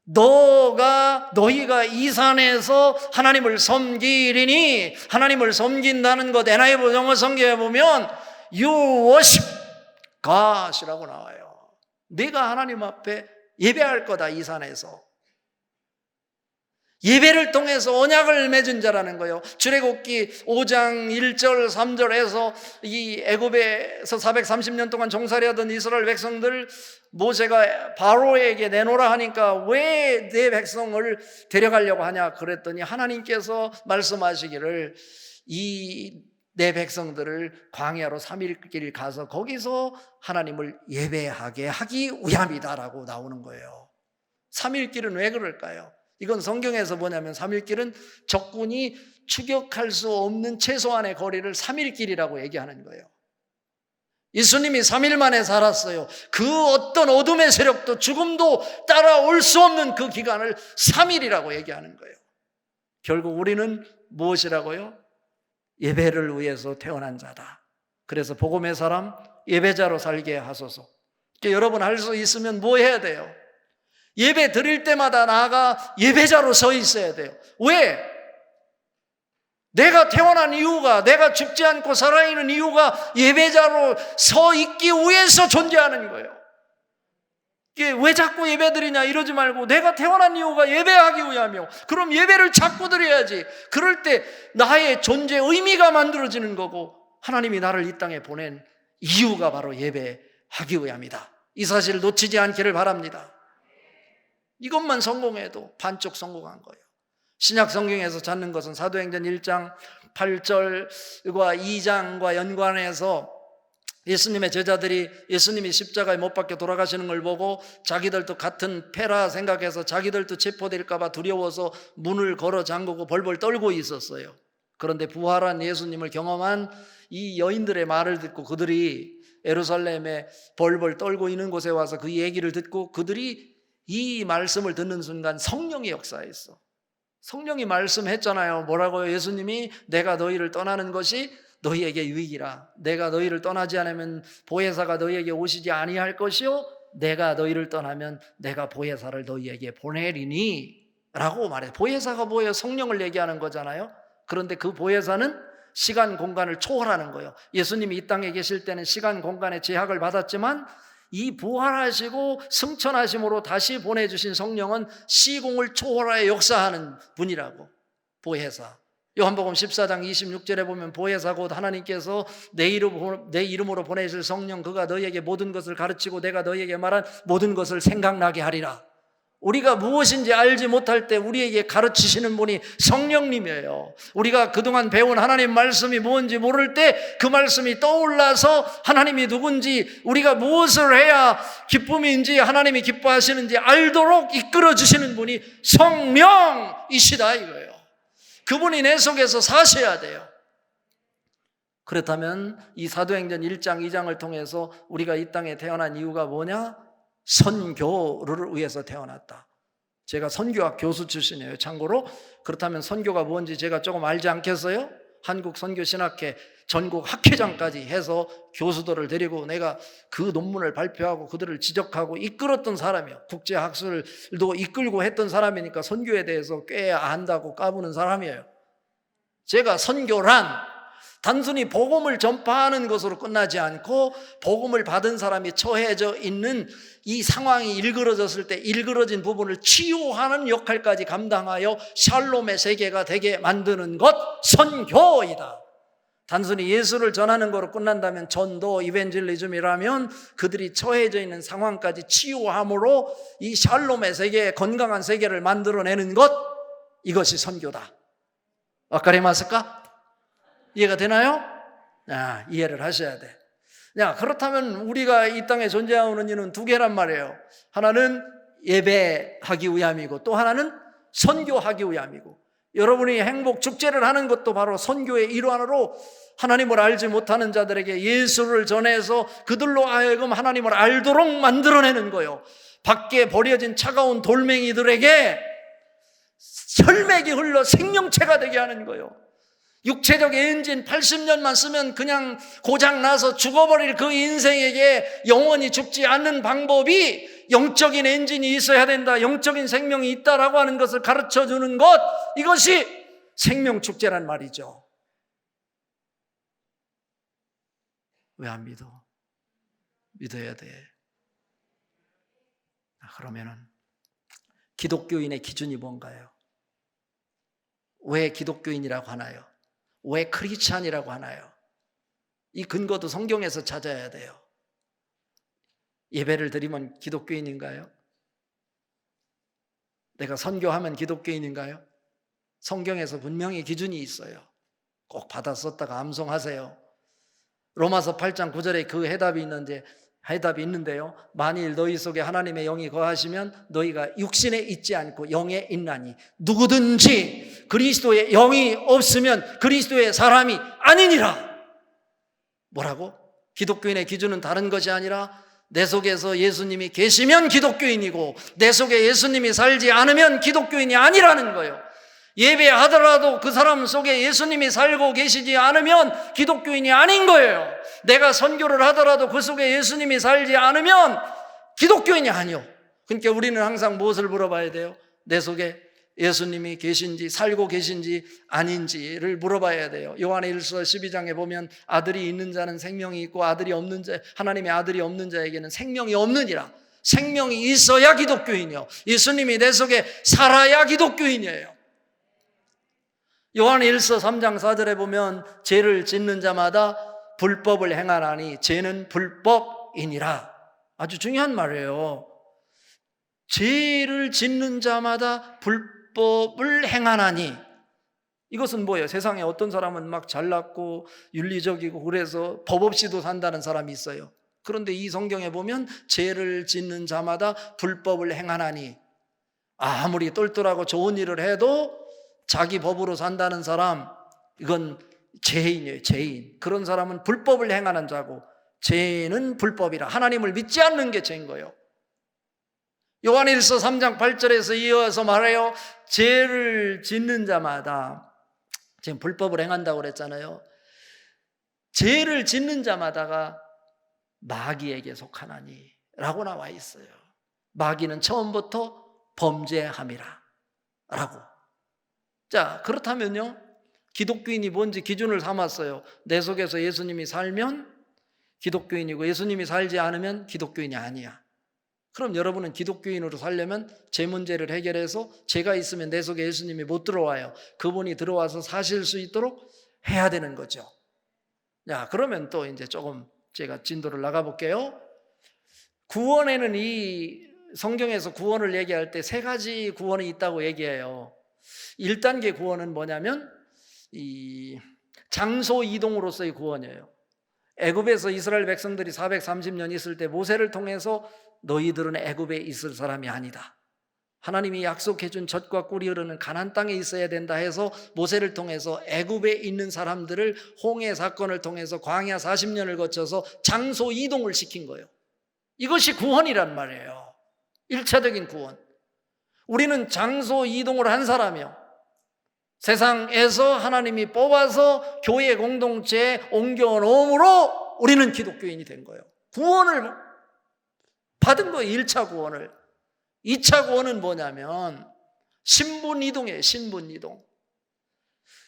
너희가 이 산에서 하나님을 섬기리니, 하나님을 섬긴다는 것 NIV 영어 성경에 보면 You worship God이라고 나와요. 네가 하나님 앞에 예배할 거다. 이 산에서 예배를 통해서 언약을 맺은 자라는 거예요. 출애굽기 5장 1절 3절에서 이 애굽에서 430년 동안 종살이하던 이스라엘 백성들, 모세가 바로에게 내놓으라 하니까 왜 내 백성을 데려가려고 하냐 그랬더니 하나님께서 말씀하시기를 이 내 백성들을 광야로 3일길 가서 거기서 하나님을 예배하게 하기 위함이다라고 나오는 거예요. 3일길은 왜 그럴까요? 이건 성경에서 뭐냐면 3일길은 적군이 추격할 수 없는 최소한의 거리를 3일길이라고 얘기하는 거예요. 예수님이 3일 만에 살았어요. 그 어떤 어둠의 세력도 죽음도 따라올 수 없는 그 기간을 3일이라고 얘기하는 거예요. 결국 우리는 무엇이라고요? 예배를 위해서 태어난 자다. 그래서 복음의 사람 예배자로 살게 하소서. 여러분 할 수 있으면 뭐 해야 돼요? 예배 드릴 때마다 나아가 예배자로 서 있어야 돼요. 왜? 내가 태어난 이유가, 내가 죽지 않고 살아있는 이유가 예배자로 서 있기 위해서 존재하는 거예요. 이게 왜 자꾸 예배 드리냐 이러지 말고 내가 태어난 이유가 예배하기 위함이요. 그럼 예배를 자꾸 드려야지. 그럴 때 나의 존재 의미가 만들어지는 거고 하나님이 나를 이 땅에 보낸 이유가 바로 예배하기 위함이다. 이 사실을 놓치지 않기를 바랍니다. 이것만 성공해도 반쪽 성공한 거예요. 신약 성경에서 찾는 것은 사도행전 1장 8절과 2장과 연관해서 예수님의 제자들이 예수님이 십자가에 못 박혀 돌아가시는 걸 보고 자기들도 같은 패라 생각해서 자기들도 체포될까 봐 두려워서 문을 걸어 잠그고 벌벌 떨고 있었어요. 그런데 부활한 예수님을 경험한 이 여인들의 말을 듣고 그들이 예루살렘에 벌벌 떨고 있는 곳에 와서 그 얘기를 듣고 그들이 이 말씀을 듣는 순간 성령이 역사했어. 성령이 말씀했잖아요. 뭐라고요? 예수님이 내가 너희를 떠나는 것이 너희에게 유익이라. 내가 너희를 떠나지 않으면 보혜사가 너희에게 오시지 아니할 것이요 내가 너희를 떠나면 내가 보혜사를 너희에게 보내리니 라고 말해요. 보혜사가 뭐예요? 성령을 얘기하는 거잖아요. 그런데 그 보혜사는 시간 공간을 초월하는 거예요. 예수님이 이 땅에 계실 때는 시간 공간의 제약을 받았지만 이 부활하시고 승천하심으로 다시 보내주신 성령은 시공을 초월하여 역사하는 분이라고. 보혜사. 요한복음 14장 26절에 보면 보혜사 곧 하나님께서 내 이름으로 보내실 성령 그가 너희에게 모든 것을 가르치고 내가 너희에게 말한 모든 것을 생각나게 하리라. 우리가 무엇인지 알지 못할 때 우리에게 가르치시는 분이 성령님이에요. 우리가 그동안 배운 하나님 말씀이 뭔지 모를 때 그 말씀이 떠올라서 하나님이 누군지, 우리가 무엇을 해야 기쁨인지 하나님이 기뻐하시는지 알도록 이끌어 주시는 분이 성령이시다 이거예요. 그분이 내 속에서 사셔야 돼요. 그렇다면 이 사도행전 1장 2장을 통해서 우리가 이 땅에 태어난 이유가 뭐냐? 선교를 위해서 태어났다. 제가 선교학 교수 출신이에요, 참고로. 그렇다면 선교가 뭔지 제가 조금 알지 않겠어요? 한국선교신학회 전국 학회장까지 해서 교수들을 데리고 내가 그 논문을 발표하고 그들을 지적하고 이끌었던 사람이에요. 국제학술도 이끌고 했던 사람이니까 선교에 대해서 꽤 안다고 까부는 사람이에요. 제가 선교란 단순히 복음을 전파하는 것으로 끝나지 않고 복음을 받은 사람이 처해져 있는 이 상황이 일그러졌을 때 일그러진 부분을 치유하는 역할까지 감당하여 샬롬의 세계가 되게 만드는 것, 선교이다. 단순히 예수를 전하는 거로 끝난다면 전도, 이벤젤리즘이라면 그들이 처해져 있는 상황까지 치유함으로 이 샬롬의 세계, 건강한 세계를 만들어내는 것, 이것이 선교다. 와카리마스까? 이해가 되나요? 이해를 하셔야 돼. 그렇다면 우리가 이 땅에 존재하는 이유는 두 개란 말이에요. 하나는 예배하기 위함이고 또 하나는 선교하기 위함이고, 여러분이 행복 축제를 하는 것도 바로 선교의 일환으로 하나님을 알지 못하는 자들에게 예수를 전해서 그들로 하여금 하나님을 알도록 만들어내는 거예요. 밖에 버려진 차가운 돌멩이들에게 혈맥이 흘러 생명체가 되게 하는 거예요. 육체적 엔진 80년만 쓰면 그냥 고장나서 죽어버릴 그 인생에게 영원히 죽지 않는 방법이 영적인 엔진이 있어야 된다, 영적인 생명이 있다라고 하는 것을 가르쳐주는 것, 이것이 생명축제란 말이죠. 왜 안 믿어? 믿어야 돼. 그러면은 기독교인의 기준이 뭔가요? 왜 기독교인이라고 하나요? 왜 크리스찬이라고 하나요? 이 근거도 성경에서 찾아야 돼요. 예배를 드리면 기독교인인가요? 내가 선교하면 기독교인인가요? 성경에서 분명히 기준이 있어요. 꼭 받아 썼다가 암송하세요. 로마서 8장 9절에 그 해답이 있는데요. 만일 너희 속에 하나님의 영이 거하시면 너희가 육신에 있지 않고 영에 있나니 누구든지 그리스도의 영이 없으면 그리스도의 사람이 아니니라. 뭐라고? 기독교인의 기준은 다른 것이 아니라 내 속에서 예수님이 계시면 기독교인이고 내 속에 예수님이 살지 않으면 기독교인이 아니라는 거예요. 예배하더라도 그 사람 속에 예수님이 살고 계시지 않으면 기독교인이 아닌 거예요. 내가 선교를 하더라도 그 속에 예수님이 살지 않으면 기독교인이 아니요. 그러니까 우리는 항상 무엇을 물어봐야 돼요? 내 속에 예수님이 계신지 살고 계신지 아닌지를 물어봐야 돼요. 요한일서 12장에 보면 아들이 있는 자는 생명이 있고 아들이 없는 자, 하나님의 아들이 없는 자에게는 생명이 없느니라. 생명이 있어야 기독교인이요, 예수님이 내 속에 살아야 기독교인이에요. 요한일서 3장 4절에 보면 죄를 짓는 자마다 불법을 행하나니 죄는 불법이니라. 아주 중요한 말이에요. 죄를 짓는 자마다 불법을 행하나니, 이것은 뭐예요? 세상에 어떤 사람은 막 잘났고 윤리적이고 그래서 법 없이도 산다는 사람이 있어요. 그런데 이 성경에 보면 죄를 짓는 자마다 불법을 행하나니, 아무리 똘똘하고 좋은 일을 해도 자기 법으로 산다는 사람, 이건 죄인이에요. 죄인. 그런 사람은 불법을 행하는 자고 죄는 불법이라. 하나님을 믿지 않는 게 죄인 거예요. 요한일서 3장 8절에서 이어서 말해요. 죄를 짓는 자마다, 지금 불법을 행한다고 그랬잖아요. 죄를 짓는 자마다가 마귀에게 속하나니 라고 나와 있어요. 마귀는 처음부터 범죄함이라 라고. 자, 그렇다면요, 기독교인이 뭔지 기준을 삼았어요. 내 속에서 예수님이 살면 기독교인이고 예수님이 살지 않으면 기독교인이 아니야. 그럼 여러분은 기독교인으로 살려면 죄 문제를 해결해서 죄가 있으면 내 속에 예수님이 못 들어와요. 그분이 들어와서 사실 수 있도록 해야 되는 거죠. 자, 그러면 또 이제 조금 제가 진도를 나가볼게요. 구원에는 이 성경에서 구원을 얘기할 때 세 가지 구원이 있다고 얘기해요. 1단계 구원은 뭐냐면 이 장소 이동으로서의 구원이에요. 애굽에서 이스라엘 백성들이 430년 있을 때 모세를 통해서 너희들은 애굽에 있을 사람이 아니다. 하나님이 약속해 준 젖과 꿀이 흐르는 가나안 땅에 있어야 된다 해서 모세를 통해서 애굽에 있는 사람들을 홍해 사건을 통해서 광야 40년을 거쳐서 장소 이동을 시킨 거예요. 이것이 구원이란 말이에요. 1차적인 구원. 우리는 장소 이동을 한 사람이요. 세상에서 하나님이 뽑아서 교회 공동체에 옮겨 놓음으로 우리는 기독교인이 된 거예요. 구원을 받은 거예요. 1차 구원을. 2차 구원은 뭐냐면 신분 이동이에요. 신분 이동.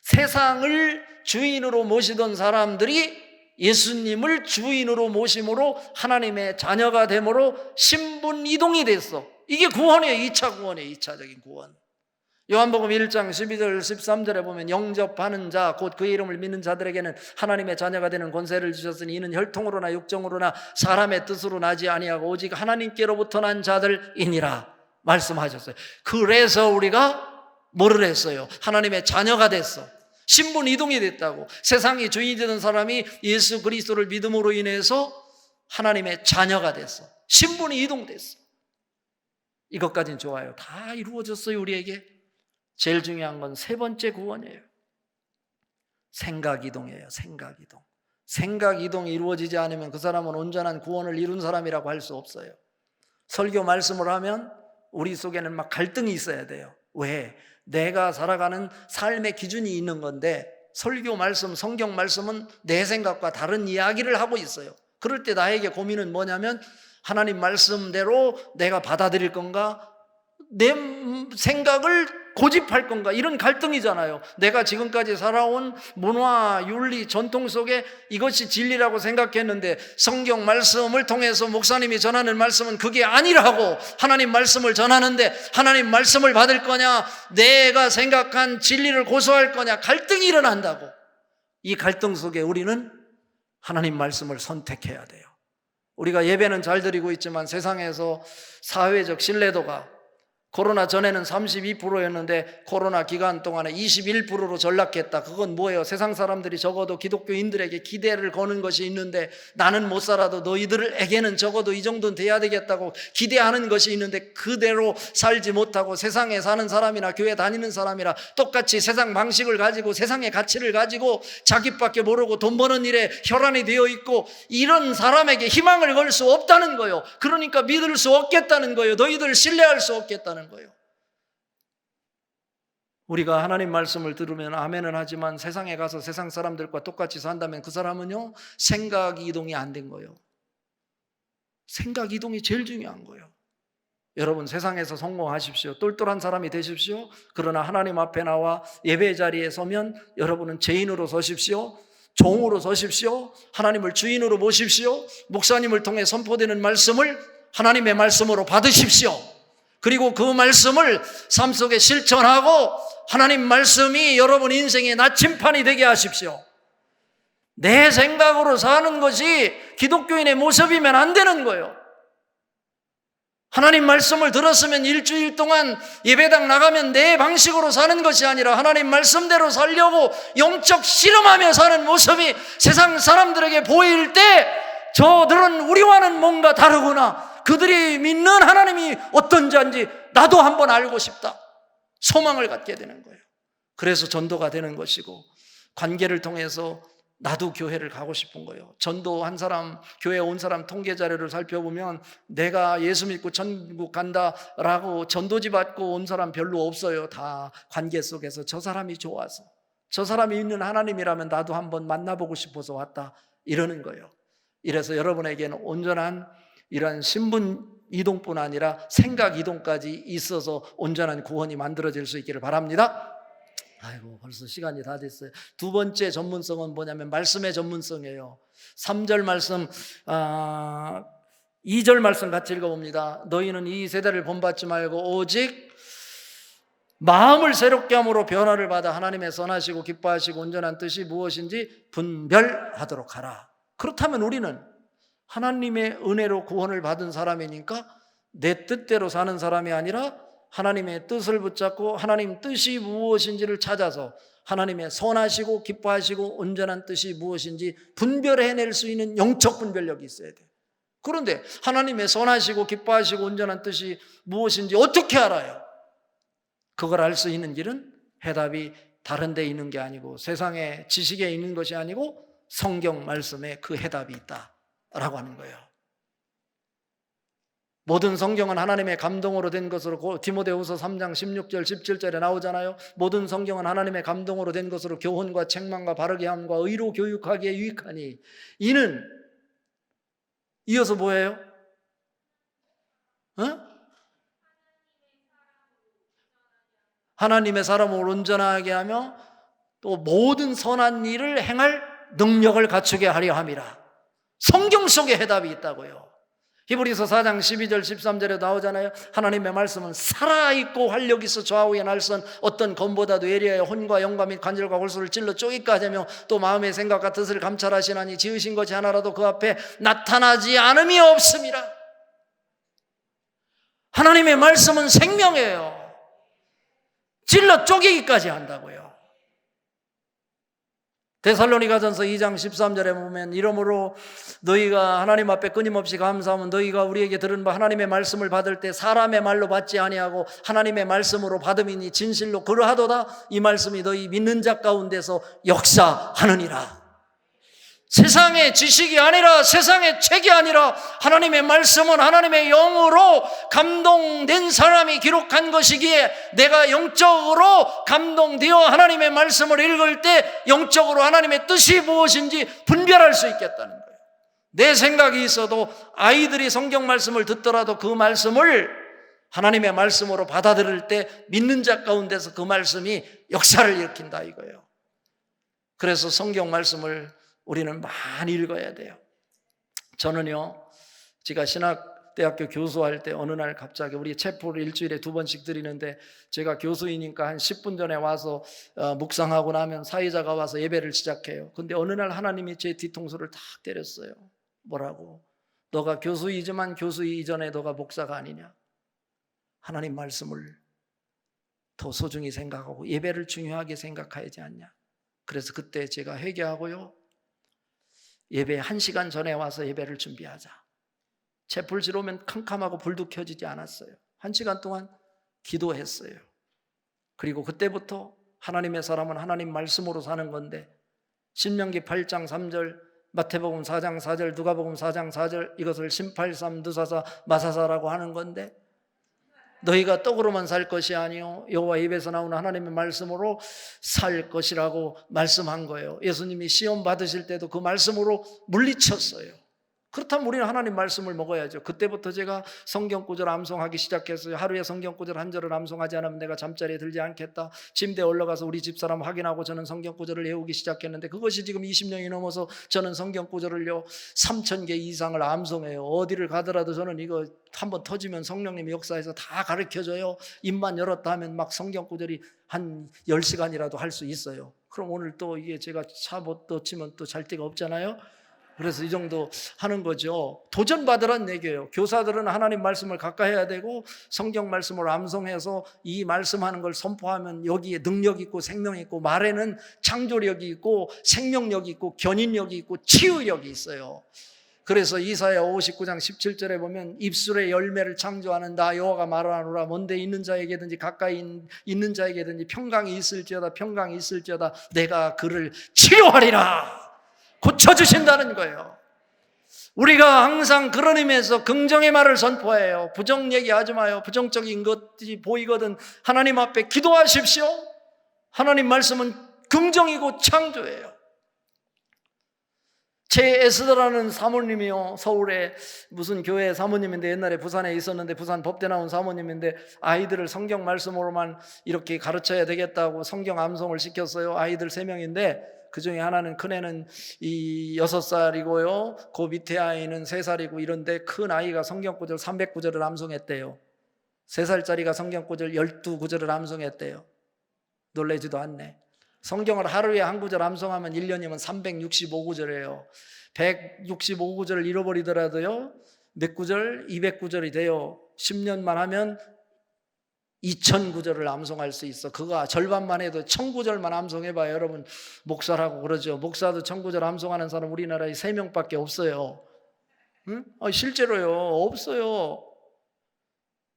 세상을 주인으로 모시던 사람들이 예수님을 주인으로 모심으로 하나님의 자녀가 됨으로 신분 이동이 됐어. 이게 구원이에요. 2차 구원이에요. 2차적인 구원. 요한복음 1장 12절 13절에 보면 영접하는 자 곧 그의 이름을 믿는 자들에게는 하나님의 자녀가 되는 권세를 주셨으니 이는 혈통으로나 육정으로나 사람의 뜻으로 나지 아니하고 오직 하나님께로부터 난 자들이니라 말씀하셨어요. 그래서 우리가 뭐를 했어요? 하나님의 자녀가 됐어. 신분 이동이 됐다고. 세상이 주인이 되는 사람이 예수 그리스도를 믿음으로 인해서 하나님의 자녀가 됐어. 신분이 이동됐어. 이것까지는 좋아요. 다 이루어졌어요. 우리에게. 제일 중요한 건 세 번째 구원이에요. 생각 이동이에요. 생각 이동. 생각 이동이 이루어지지 않으면 그 사람은 온전한 구원을 이룬 사람이라고 할 수 없어요. 설교 말씀을 하면 우리 속에는 막 갈등이 있어야 돼요. 왜? 내가 살아가는 삶의 기준이 있는 건데 설교 말씀, 성경 말씀은 내 생각과 다른 이야기를 하고 있어요. 그럴 때 나에게 고민은 뭐냐면 하나님 말씀대로 내가 받아들일 건가? 내 생각을 고집할 건가? 이런 갈등이잖아요. 내가 지금까지 살아온 문화, 윤리, 전통 속에 이것이 진리라고 생각했는데 성경 말씀을 통해서 목사님이 전하는 말씀은 그게 아니라고 하나님 말씀을 전하는데 하나님 말씀을 받을 거냐? 내가 생각한 진리를 고수할 거냐? 갈등이 일어난다고. 이 갈등 속에 우리는 하나님 말씀을 선택해야 돼요. 우리가 예배는 잘 드리고 있지만 세상에서 사회적 신뢰도가 코로나 전에는 32%였는데 코로나 기간 동안에 21%로 전락했다. 그건 뭐예요? 세상 사람들이 적어도 기독교인들에게 기대를 거는 것이 있는데 나는 못 살아도 너희들에게는 적어도 이 정도는 돼야 되겠다고 기대하는 것이 있는데 그대로 살지 못하고 세상에 사는 사람이나 교회 다니는 사람이나 똑같이 세상 방식을 가지고 세상의 가치를 가지고 자기밖에 모르고 돈 버는 일에 혈안이 되어 있고 이런 사람에게 희망을 걸 수 없다는 거예요. 그러니까 믿을 수 없겠다는 거예요. 너희들 신뢰할 수 없겠다는 거예요. 우리가 하나님 말씀을 들으면 아멘은 하지만 세상에 가서 세상 사람들과 똑같이 산다면 그 사람은요 생각 이동이 안 된 거예요. 생각 이동이 제일 중요한 거예요. 여러분 세상에서 성공하십시오. 똘똘한 사람이 되십시오. 그러나 하나님 앞에 나와 예배 자리에 서면 여러분은 죄인으로 서십시오. 종으로 서십시오. 하나님을 주인으로 모십시오. 목사님을 통해 선포되는 말씀을 하나님의 말씀으로 받으십시오. 그리고 그 말씀을 삶 속에 실천하고 하나님 말씀이 여러분 인생의 나침판이 되게 하십시오. 내 생각으로 사는 것이 기독교인의 모습이면 안 되는 거예요. 하나님 말씀을 들었으면 일주일 동안 예배당 나가면 내 방식으로 사는 것이 아니라 하나님 말씀대로 살려고 영적 실험하며 사는 모습이 세상 사람들에게 보일 때 저들은 우리와는 뭔가 다르구나. 그들이 믿는 하나님이 어떤 자인지 나도 한번 알고 싶다. 소망을 갖게 되는 거예요. 그래서 전도가 되는 것이고 관계를 통해서 나도 교회를 가고 싶은 거예요. 전도한 사람, 교회 온 사람 통계 자료를 살펴보면 내가 예수 믿고 천국 간다라고 전도지 받고 온 사람 별로 없어요. 다 관계 속에서 저 사람이 좋아서 저 사람이 있는 하나님이라면 나도 한번 만나보고 싶어서 왔다 이러는 거예요. 이래서 여러분에게는 온전한 이러한 신분 이동뿐 아니라 생각 이동까지 있어서 온전한 구원이 만들어질 수 있기를 바랍니다. 아이고 벌써 시간이 다 됐어요. 두 번째 전문성은 뭐냐면 말씀의 전문성이에요. 3절 말씀 2절 말씀 같이 읽어봅니다. 너희는 이 세대를 본받지 말고 오직 마음을 새롭게 함으로 변화를 받아 하나님의 선하시고 기뻐하시고 온전한 뜻이 무엇인지 분별하도록 하라. 그렇다면 우리는 하나님의 은혜로 구원을 받은 사람이니까 내 뜻대로 사는 사람이 아니라 하나님의 뜻을 붙잡고 하나님 뜻이 무엇인지를 찾아서 하나님의 선하시고 기뻐하시고 온전한 뜻이 무엇인지 분별해낼 수 있는 영적 분별력이 있어야 돼요. 그런데 하나님의 선하시고 기뻐하시고 온전한 뜻이 무엇인지 어떻게 알아요? 그걸 알 수 있는 길은 해답이 다른 데 있는 게 아니고 세상의 지식에 있는 것이 아니고 성경 말씀에 그 해답이 있다라고 하는 거예요. 모든 성경은 하나님의 감동으로 된 것으로 디모데후서 3장 16절 17절에 나오잖아요. 모든 성경은 하나님의 감동으로 된 것으로 교훈과 책망과 바르게 함과 의로 교육하기에 유익하니 이는 이어서 뭐예요? 하나님의 사람을 온전하게 하며 또 모든 선한 일을 행할 능력을 갖추게 하려 함이라. 성경 속에 해답이 있다고요. 히브리서 4장 12절 13절에 나오잖아요. 하나님의 말씀은 살아있고 활력있어 좌우의 날선 어떤 검보다도 예리하여 혼과 영과 및 관절과 골수를 찔러 쪼기까지 하며 또 마음의 생각과 뜻을 감찰하시나니 지으신 것이 하나라도 그 앞에 나타나지 않음이 없습니다. 하나님의 말씀은 생명이에요. 찔러 쪼개기까지 한다고요. 데살로니가전서 2장 13절에 보면 이러므로 너희가 하나님 앞에 끊임없이 감사하면 너희가 우리에게 들은 바 하나님의 말씀을 받을 때 사람의 말로 받지 아니하고 하나님의 말씀으로 받음이니 진실로 그러하도다. 이 말씀이 너희 믿는 자 가운데서 역사하느니라. 세상의 지식이 아니라 세상의 책이 아니라 하나님의 말씀은 하나님의 영으로 감동된 사람이 기록한 것이기에 내가 영적으로 감동되어 하나님의 말씀을 읽을 때 영적으로 하나님의 뜻이 무엇인지 분별할 수 있겠다는 거예요. 내 생각이 있어도 아이들이 성경 말씀을 듣더라도 그 말씀을 하나님의 말씀으로 받아들일 때 믿는 자 가운데서 그 말씀이 역사를 일으킨다 이거예요. 그래서 성경 말씀을 우리는 많이 읽어야 돼요. 저는요, 제가 신학대학교 교수할 때 어느 날 갑자기 우리 체포를 일주일에 2번씩 드리는데 제가 교수이니까 한 10분 전에 와서 묵상하고 나면 사회자가 와서 예배를 시작해요. 근데 어느 날 하나님이 제 뒤통수를 탁 때렸어요. 뭐라고? 너가 교수이지만 교수이 이전에 너가 목사가 아니냐? 하나님 말씀을 더 소중히 생각하고 예배를 중요하게 생각하지 않냐? 그래서 그때 제가 회개하고요, 예배 1시간 전에 와서 예배를 준비하자. 촛불 지르면 캄캄하고 불도 켜지지 않았어요. 1시간 동안 기도했어요. 그리고 그때부터 하나님의 사람은 하나님 말씀으로 사는 건데 신명기 8장 3절, 마태복음 4장 4절, 누가복음 4장 4절 이것을 신팔삼 느사사 마사사라고 하는 건데 너희가 떡으로만 살 것이 아니요 여호와 입에서 나오는 하나님의 말씀으로 살 것이라고 말씀한 거예요. 예수님이 시험 받으실 때도 그 말씀으로 물리쳤어요. 그렇다면 우리는 하나님 말씀을 먹어야죠. 그때부터 제가 성경 구절 암송하기 시작했어요. 하루에 성경 구절 한 절을 암송하지 않으면 내가 잠자리에 들지 않겠다. 침대에 올라가서 우리 집사람 확인하고 저는 성경 구절을 외우기 시작했는데 그것이 지금 20년이 넘어서 저는 성경 구절을요 3,000개 이상을 암송해요. 어디를 가더라도 저는 이거 한번 터지면 성령님이 역사해서 다 가르쳐줘요. 입만 열었다 하면 막 성경 구절이 한 10시간이라도 할 수 있어요. 그럼 오늘 또 이게 제가 차 못 놓치면 또 잘 데가 없잖아요. 그래서 이 정도 하는 거죠. 도전받으란 얘기예요. 교사들은 하나님 말씀을 가까이 해야 되고 성경 말씀을 암송해서 이 말씀하는 걸 선포하면 여기에 능력이 있고 생명이 있고 말에는 창조력이 있고 생명력이 있고 견인력이 있고 치유력이 있어요. 그래서 이사야 59장 17절에 보면 입술의 열매를 창조하는 나 여호와가 말하노라. 먼데 있는 자에게든지 가까이 있는 자에게든지 평강이 있을지어다 평강이 있을지어다 내가 그를 치료하리라. 고쳐주신다는 거예요. 우리가 항상 그런 의미에서 긍정의 말을 선포해요. 부정 얘기하지 마요. 부정적인 것이 보이거든 하나님 앞에 기도하십시오. 하나님 말씀은 긍정이고 창조예요. 제 에스더라는 사모님이요, 서울에 무슨 교회 사모님인데 옛날에 부산에 있었는데 부산 법대 나온 사모님인데 아이들을 성경 말씀으로만 이렇게 가르쳐야 되겠다고 성경 암송을 시켰어요. 아이들 3명인데 그 중에 하나는 큰애는 6살이고요 그 밑에 아이는 3살이고 이런데 큰 아이가 성경구절 300구절을 암송했대요. 3살짜리가 성경구절 12구절을 암송했대요. 놀라지도 않네. 성경을 하루에 한 구절 암송하면 1년이면 365구절이에요 165구절을 잃어버리더라도요 몇 구절? 200구절이 돼요. 10년만 하면 2000구절을 암송할 수 있어. 그거 절반만 해도 1000구절만 암송해봐요. 여러분, 목사라고 그러죠. 목사도 1000구절 암송하는 사람 우리나라에 3명밖에 없어요. 응? 실제로요. 없어요.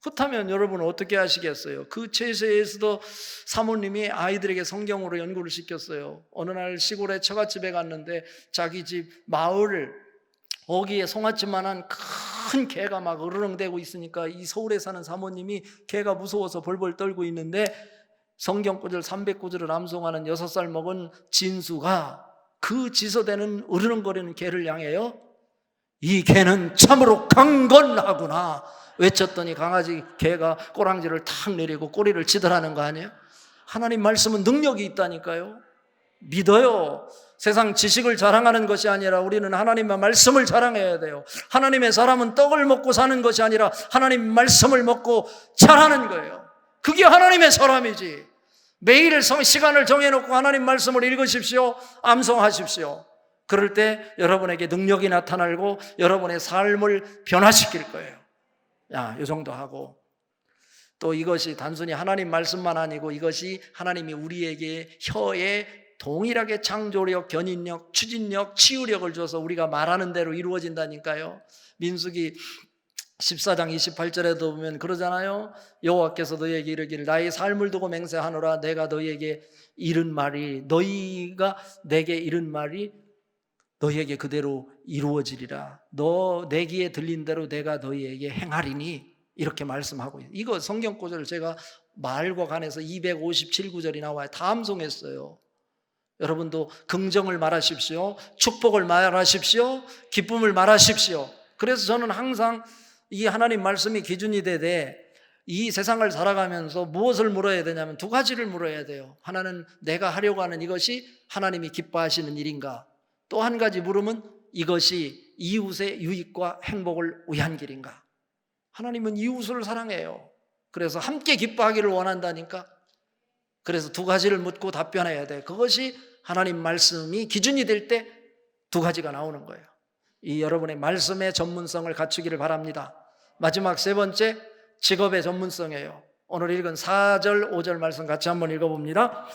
그렇다면 여러분은 어떻게 하시겠어요? 그 최세에서도 사모님이 아이들에게 성경으로 연구를 시켰어요. 어느 날 시골에 처갓집에 갔는데 자기 집 마을 거기에 송아지만한 큰 개가 막 으르렁대고 있으니까 이 서울에 사는 사모님이 개가 무서워서 벌벌 떨고 있는데 성경 구절 300구절을 암송하는 6살 먹은 진수가 그 지서대는 으르렁거리는 개를 향해요. 이 개는 참으로 강건하구나 외쳤더니 강아지 개가 꼬랑지를 탁 내리고 꼬리를 치더라는 거 아니에요? 하나님 말씀은 능력이 있다니까요. 믿어요. 세상 지식을 자랑하는 것이 아니라 우리는 하나님의 말씀을 자랑해야 돼요. 하나님의 사람은 떡을 먹고 사는 것이 아니라 하나님 말씀을 먹고 자라는 거예요. 그게 하나님의 사람이지. 매일 시간을 정해놓고 하나님 말씀을 읽으십시오. 암송하십시오. 그럴 때 여러분에게 능력이 나타나고 여러분의 삶을 변화시킬 거예요. 이 정도 하고 또 이것이 단순히 하나님 말씀만 아니고 이것이 하나님이 우리에게 혀에 동일하게 창조력, 견인력, 추진력, 치유력을 줘서 우리가 말하는 대로 이루어진다니까요. 민수기 14장 28절에도 보면 그러잖아요. 여호와께서 너희에게 이르기를 나의 삶을 두고 맹세하노라. 내가 너희에게 이른 말이 너희가 내게 이른 말이 너희에게 그대로 이루어지리라. 내 귀에 들린 대로 내가 너희에게 행하리니 이렇게 말씀하고 있어요. 이거 성경 구절을 제가 말과 관해서 257구절이 나와요. 다 암송했어요. 여러분도 긍정을 말하십시오. 축복을 말하십시오. 기쁨을 말하십시오. 그래서 저는 항상 이 하나님 말씀이 기준이 되되 이 세상을 살아가면서 무엇을 물어야 되냐면 두 가지를 물어야 돼요. 하나는 내가 하려고 하는 이것이 하나님이 기뻐하시는 일인가? 또 한 가지 물으면 이것이 이웃의 유익과 행복을 위한 길인가? 하나님은 이웃을 사랑해요. 그래서 함께 기뻐하기를 원한다니까. 그래서 두 가지를 묻고 답변해야 돼. 그것이 하나님 말씀이 기준이 될 때 두 가지가 나오는 거예요. 이 여러분의 말씀의 전문성을 갖추기를 바랍니다. 마지막 세 번째, 직업의 전문성이에요. 오늘 읽은 4절, 5절 말씀 같이 한번 읽어봅니다.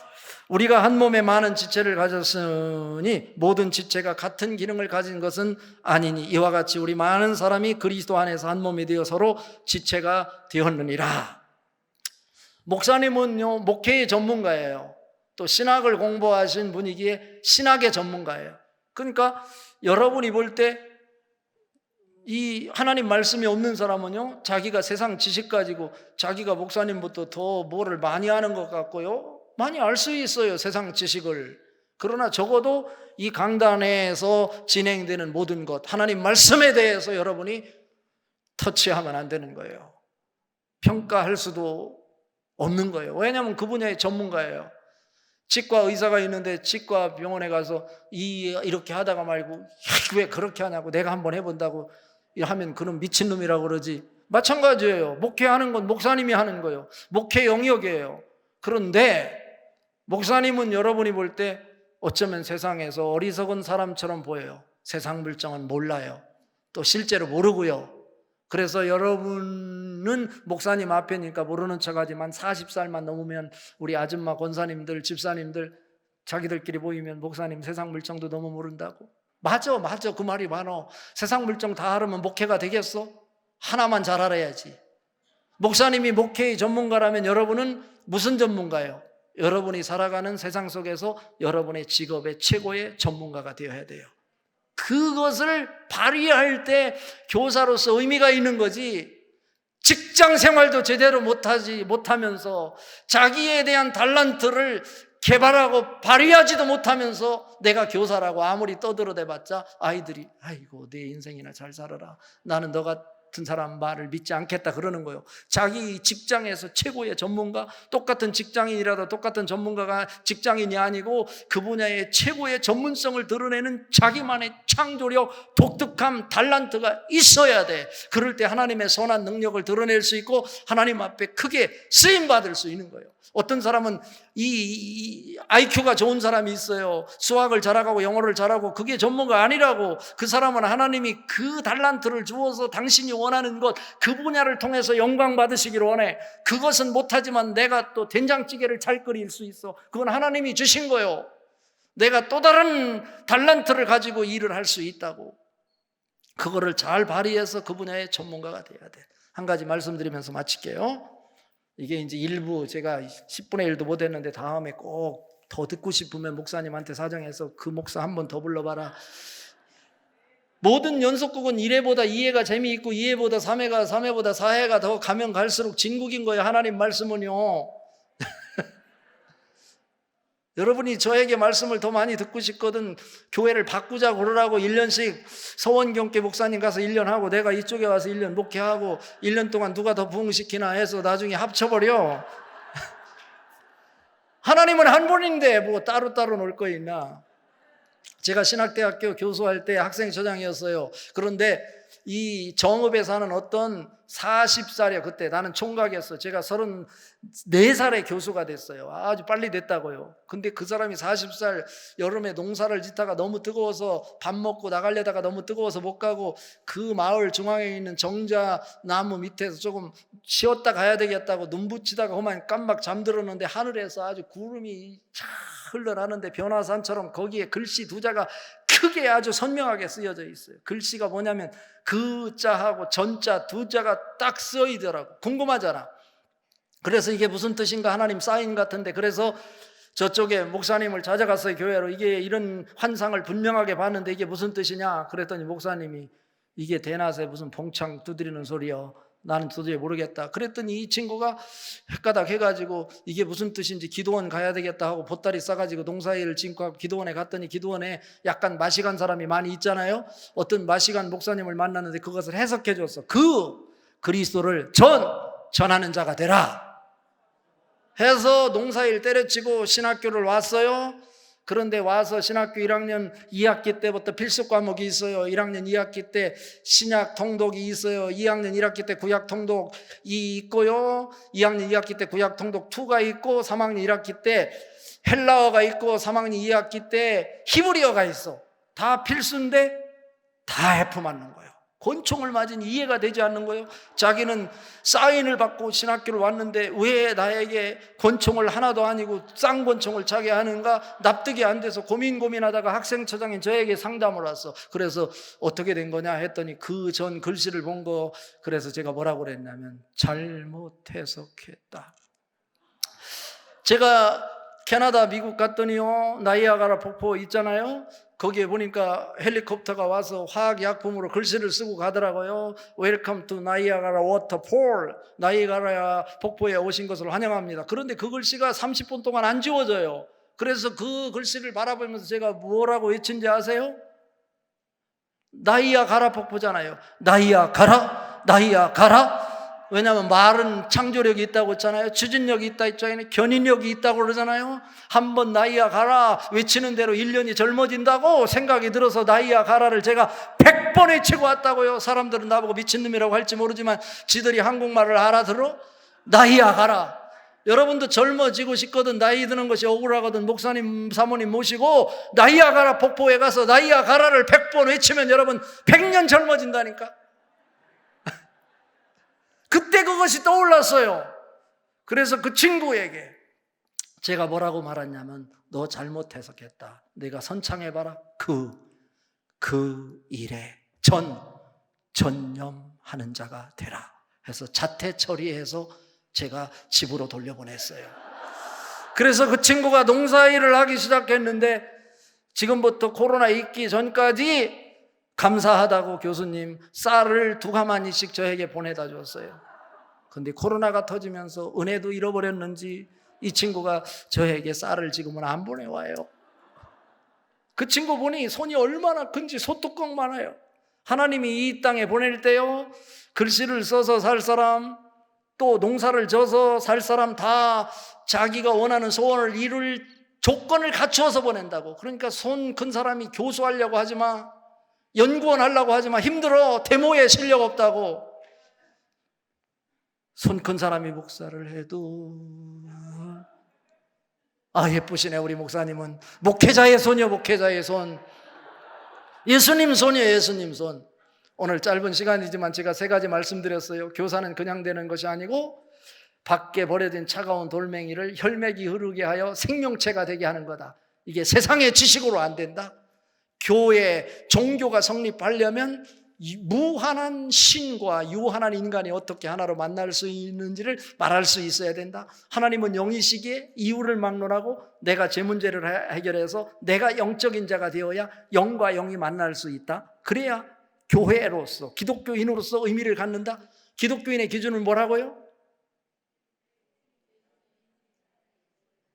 우리가 한 몸에 많은 지체를 가졌으니 모든 지체가 같은 기능을 가진 것은 아니니 이와 같이 우리 많은 사람이 그리스도 안에서 한 몸이 되어 서로 지체가 되었느니라. 목사님은요, 목회의 전문가예요. 또 신학을 공부하신 분이기에 신학의 전문가예요. 그러니까 여러분이 볼 때 이 하나님 말씀이 없는 사람은요, 자기가 세상 지식 가지고 자기가 목사님부터 더 뭐를 많이 아는 것 같고요, 많이 알 수 있어요, 세상 지식을. 그러나 적어도 이 강단에서 진행되는 모든 것, 하나님 말씀에 대해서 여러분이 터치하면 안 되는 거예요. 평가할 수도 없는 거예요. 왜냐하면 그 분야의 전문가예요. 치과 의사가 있는데 치과 병원에 가서 이렇게 하다가 말고 왜 그렇게 하냐고 내가 한번 해본다고 하면 그는 미친놈이라고 그러지. 마찬가지예요. 목회하는 건 목사님이 하는 거예요. 목회 영역이에요. 그런데 목사님은 여러분이 볼 때 어쩌면 세상에서 어리석은 사람처럼 보여요. 세상 물정은 몰라요. 또 실제로 모르고요. 그래서 여러분은 목사님 앞에니까 모르는 척하지만 40살만 넘으면 우리 아줌마 권사님들, 집사님들 자기들끼리 모이면 목사님 세상 물정도 너무 모른다고. 맞아 그 말이 많어. 세상 물정 다 알으면 목회가 되겠어? 하나만 잘 알아야지. 목사님이 목회의 전문가라면 여러분은 무슨 전문가예요? 여러분이 살아가는 세상 속에서 여러분의 직업의 최고의 전문가가 되어야 돼요. 그것을 발휘할 때 교사로서 의미가 있는 거지. 직장 생활도 제대로 못하면서 자기에 대한 달란트를 개발하고 발휘하지도 못하면서 내가 교사라고 아무리 떠들어대봤자 아이들이 아이고 내 인생이나 잘 살아라. 나는 너가 같은 사람 말을 믿지 않겠다 그러는 거예요. 자기 직장에서 최고의 전문가, 똑같은 직장인이라도 똑같은 전문가가 직장인이 아니고 그 분야의 최고의 전문성을 드러내는 자기만의 창조력, 독특함, 달란트가 있어야 돼. 그럴 때 하나님의 선한 능력을 드러낼 수 있고 하나님 앞에 크게 쓰임받을 수 있는 거예요. 어떤 사람은 이 IQ가 좋은 사람이 있어요. 수학을 잘하고 영어를 잘하고 그게 전문가 아니라고. 그 사람은 하나님이 그 달란트를 주어서 당신이 원하는 것, 그 분야를 통해서 영광 받으시기를 원해. 그것은 못하지만 내가 또 된장찌개를 잘 끓일 수 있어. 그건 하나님이 주신 거예요. 내가 또 다른 달란트를 가지고 일을 할 수 있다고. 그거를 잘 발휘해서 그 분야의 전문가가 돼야 돼. 한 가지 말씀드리면서 마칠게요. 이게 이제 일부 제가 10분의 1도 못 했는데 다음에 꼭 더 듣고 싶으면 목사님한테 사정해서 그 목사 한 번 더 불러봐라. 모든 연속극은 1회보다 2회가 재미있고 2회보다 3회가 3회보다 4회가 더 가면 갈수록 진국인 거예요. 하나님 말씀은요. 여러분이 저에게 말씀을 더 많이 듣고 싶거든 교회를 바꾸자 그러라고 1년씩 서원경께 목사님 가서 1년 하고 내가 이쪽에 와서 1년 목회하고 1년 동안 누가 더 부흥시키나 해서 나중에 합쳐버려. 하나님은 한 분인데 뭐 따로따로 놀 거 있나. 제가 신학대학교 교수할 때 학생처장이었어요. 그런데 이 정읍에 사는 어떤 40살이야. 그때 나는 총각이었어. 제가 34살에 교수가 됐어요. 아주 빨리 됐다고요. 근데 그 사람이 40살 여름에 농사를 짓다가 너무 뜨거워서 밥 먹고 나가려다가 너무 뜨거워서 못 가고 그 마을 중앙에 있는 정자나무 밑에서 조금 쉬었다 가야 되겠다고 눈 붙이다가 그만 깜박 잠들었는데 하늘에서 아주 구름이 쫙 흘러나는데 변화산처럼 거기에 글씨 두 자가 크게 아주 선명하게 쓰여져 있어요. 글씨가 뭐냐면 그 자하고 전자 두 자가 딱 쓰여있더라고. 궁금하잖아. 그래서 이게 무슨 뜻인가 하나님 사인 같은데 그래서 저쪽에 목사님을 찾아갔어요. 교회로. 이게 이런 환상을 분명하게 봤는데 이게 무슨 뜻이냐 그랬더니 목사님이 이게 대낮에 무슨 봉창 두드리는 소리요. 나는 도저히 모르겠다. 그랬더니 이 친구가 헷가닥 해가지고 이게 무슨 뜻인지 기도원 가야 되겠다 하고 보따리 싸가지고 농사일을 짓고 하고 기도원에 갔더니 기도원에 약간 마시간 사람이 많이 있잖아요. 어떤 마시간 목사님을 만났는데 그것을 해석해 줬어. 그 그리스도를 전하는 자가 되라 해서 농사일 때려치고 신학교를 왔어요. 그런데 와서 신학교 1학년 2학기 때부터 필수 과목이 있어요. 1학년 2학기 때 신약 통독이 있어요. 2학년 1학기 때 구약 통독이 있고요. 2학년 2학기 때 구약 통독 2가 있고 3학년 1학기 때 헬라어가 있고 3학년 2학기 때 히브리어가 있어. 다 필수인데 다 F 맞는 거예요. 권총을 맞으니 이해가 되지 않는 거예요. 자기는 사인을 받고 신학교를 왔는데 왜 나에게 권총을 하나도 아니고 쌍권총을 차게 하는가 납득이 안 돼서 고민하다가 학생처장인 저에게 상담을 왔어. 그래서 어떻게 된 거냐 했더니 그 전 글씨를 본 거. 그래서 제가 뭐라고 그랬냐면 잘못 해석했다. 제가 캐나다 미국 갔더니요 나이아가라 폭포 있잖아요. 거기에 보니까 헬리콥터가 와서 화학약품으로 글씨를 쓰고 가더라고요. Welcome to Niagara Waterfall. 나이아가라 폭포에 오신 것을 환영합니다. 그런데 그 글씨가 30분 동안 안 지워져요. 그래서 그 글씨를 바라보면서 제가 뭐라고 외친지 아세요? 나이아가라 폭포잖아요. 나이아가라. 왜냐하면 말은 창조력이 있다고 했잖아요. 추진력이 있다 했잖아요. 견인력이 있다고 그러잖아요. 한번 나이아가라 외치는 대로 1년이 젊어진다고 생각이 들어서 나이아가라를 제가 100번 외치고 왔다고요. 사람들은 나보고 미친놈이라고 할지 모르지만 지들이 한국말을 알아들어? 나이아가라. 여러분도 젊어지고 싶거든. 나이 드는 것이 억울하거든. 목사님 사모님 모시고 나이아가라 폭포에 가서 나이아가라를 100번 외치면 여러분 100년 젊어진다니까. 그때 그것이 떠올랐어요. 그래서 그 친구에게 제가 뭐라고 말했냐면 너 잘못 해석했다. 내가 선창해봐라. 그 일에 전념하는 자가 되라 해서 자퇴 처리해서 제가 집으로 돌려보냈어요. 그래서 그 친구가 농사일을 하기 시작했는데 지금부터 코로나 있기 전까지 감사하다고 교수님 쌀을 2가마니씩 저에게 보내다 줬어요. 근데 코로나가 터지면서 은혜도 잃어버렸는지 이 친구가 저에게 쌀을 지금은 안 보내와요. 그 친구 보니 손이 얼마나 큰지 소뚜껑 많아요. 하나님이 이 땅에 보낼 때요, 글씨를 써서 살 사람, 또 농사를 져서 살 사람 다 자기가 원하는 소원을 이룰 조건을 갖추어서 보낸다고. 그러니까 손 큰 사람이 교수하려고 하지 마, 연구원 하려고 하지 마, 힘들어, 데모에 실력 없다고. 손 큰 사람이 목사를 해도, 아, 예쁘시네. 우리 목사님은 목회자의 손이요, 목회자의 손. 예수님 손이요, 예수님 손. 오늘 짧은 시간이지만 제가 3가지 말씀드렸어요. 교사는 그냥 되는 것이 아니고 밖에 버려진 차가운 돌멩이를 혈맥이 흐르게 하여 생명체가 되게 하는 거다. 이게 세상의 지식으로 안 된다. 교회, 종교가 성립하려면 무한한 신과 유한한 인간이 어떻게 하나로 만날 수 있는지를 말할 수 있어야 된다. 하나님은 영이시기에 이유를 막론하고 내가 제 문제를 해결해서 내가 영적인 자가 되어야 영과 영이 만날 수 있다. 그래야 교회로서, 기독교인으로서 의미를 갖는다. 기독교인의 기준은 뭐라고요?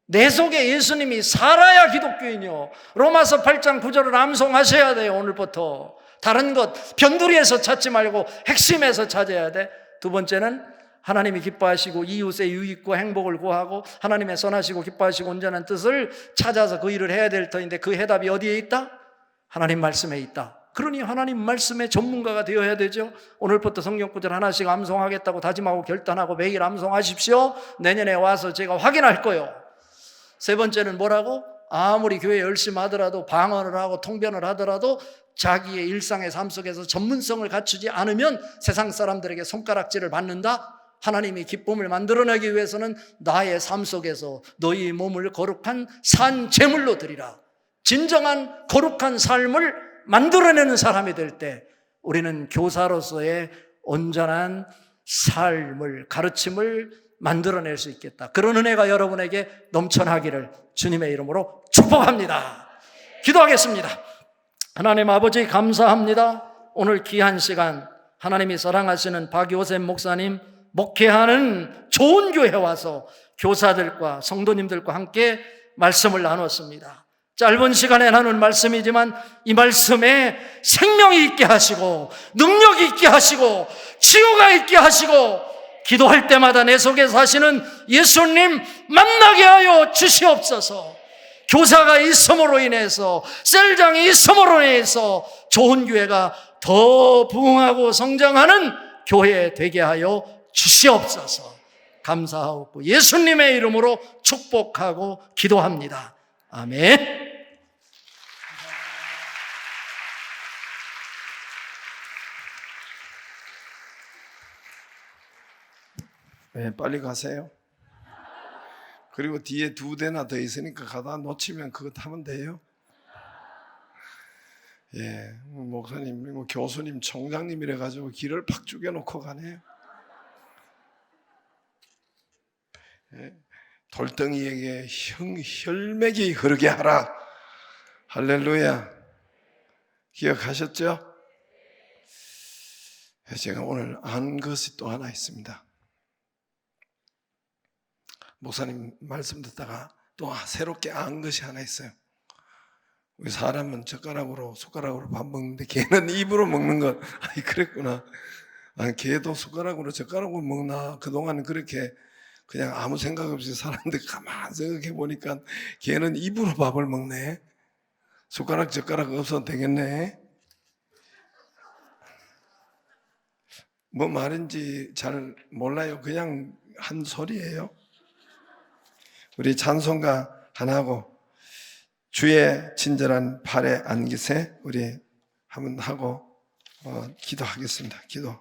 내 속에 예수님이 살아야 기독교인이요. 로마서 8장 9절을 암송하셔야 돼요. 오늘부터. 다른 것 변두리에서 찾지 말고 핵심에서 찾아야 돼. 2번째는 하나님이 기뻐하시고 이웃의 유익과 행복을 구하고 하나님의 선하시고 기뻐하시고 온전한 뜻을 찾아서 그 일을 해야 될 터인데, 그 해답이 어디에 있다? 하나님 말씀에 있다. 그러니 하나님 말씀의 전문가가 되어야 되죠. 오늘부터 성경 구절 하나씩 암송하겠다고 다짐하고 결단하고 매일 암송하십시오. 내년에 와서 제가 확인할 거예요. 3번째는 뭐라고? 아무리 교회 열심히 하더라도, 방언을 하고 통변을 하더라도 자기의 일상의 삶 속에서 전문성을 갖추지 않으면 세상 사람들에게 손가락질을 받는다. 하나님이 기쁨을 만들어내기 위해서는 나의 삶 속에서 너희 몸을 거룩한 산 제물로 드리라. 진정한 거룩한 삶을 만들어내는 사람이 될 때 우리는 교사로서의 온전한 삶을, 가르침을 만들어낼 수 있겠다. 그런 은혜가 여러분에게 넘쳐나기를 주님의 이름으로 축복합니다. 기도하겠습니다. 하나님 아버지, 감사합니다. 오늘 귀한 시간 하나님이 사랑하시는 박요셉 목사님 목회하는 좋은 교회 와서 교사들과 성도님들과 함께 말씀을 나눴습니다. 짧은 시간에 나눈 말씀이지만 이 말씀에 생명이 있게 하시고 능력이 있게 하시고 치유가 있게 하시고 기도할 때마다 내 속에 사시는 예수님 만나게 하여 주시옵소서. 교사가 있음으로 인해서, 셀장이 있음으로 인해서 좋은 교회가 더 부흥하고 성장하는 교회 되게 하여 주시옵소서. 감사하고 예수님의 이름으로 축복하고 기도합니다. 아멘. 네, 빨리 가세요. 그리고 뒤에 2대나 더 있으니까 가다 놓치면 그거 타면 돼요. 예, 목사님, 교수님, 총장님이래 가지고 길을 팍 죽여놓고 가네요. 예, 돌덩이에게 혈맥이 흐르게 하라. 할렐루야. 기억하셨죠? 제가 오늘 안 것이 또 하나 있습니다. 목사님 말씀 듣다가 또 새롭게 안 것이 하나 있어요. 우리 사람은 젓가락으로 숟가락으로 밥 먹는데 걔는 입으로 먹는 것. 아니 그랬구나. 걔도 숟가락으로 젓가락으로 먹나. 그동안 그렇게 그냥 아무 생각 없이 살았는데 가만히 생각해 보니까 걔는 입으로 밥을 먹네. 숟가락 젓가락 없어도 되겠네. 뭐 말인지 잘 몰라요. 그냥 한 소리예요. 우리 찬송가 하나 하고 주의 친절한 팔에 안기세 우리 한번 하고 기도하겠습니다. 기도.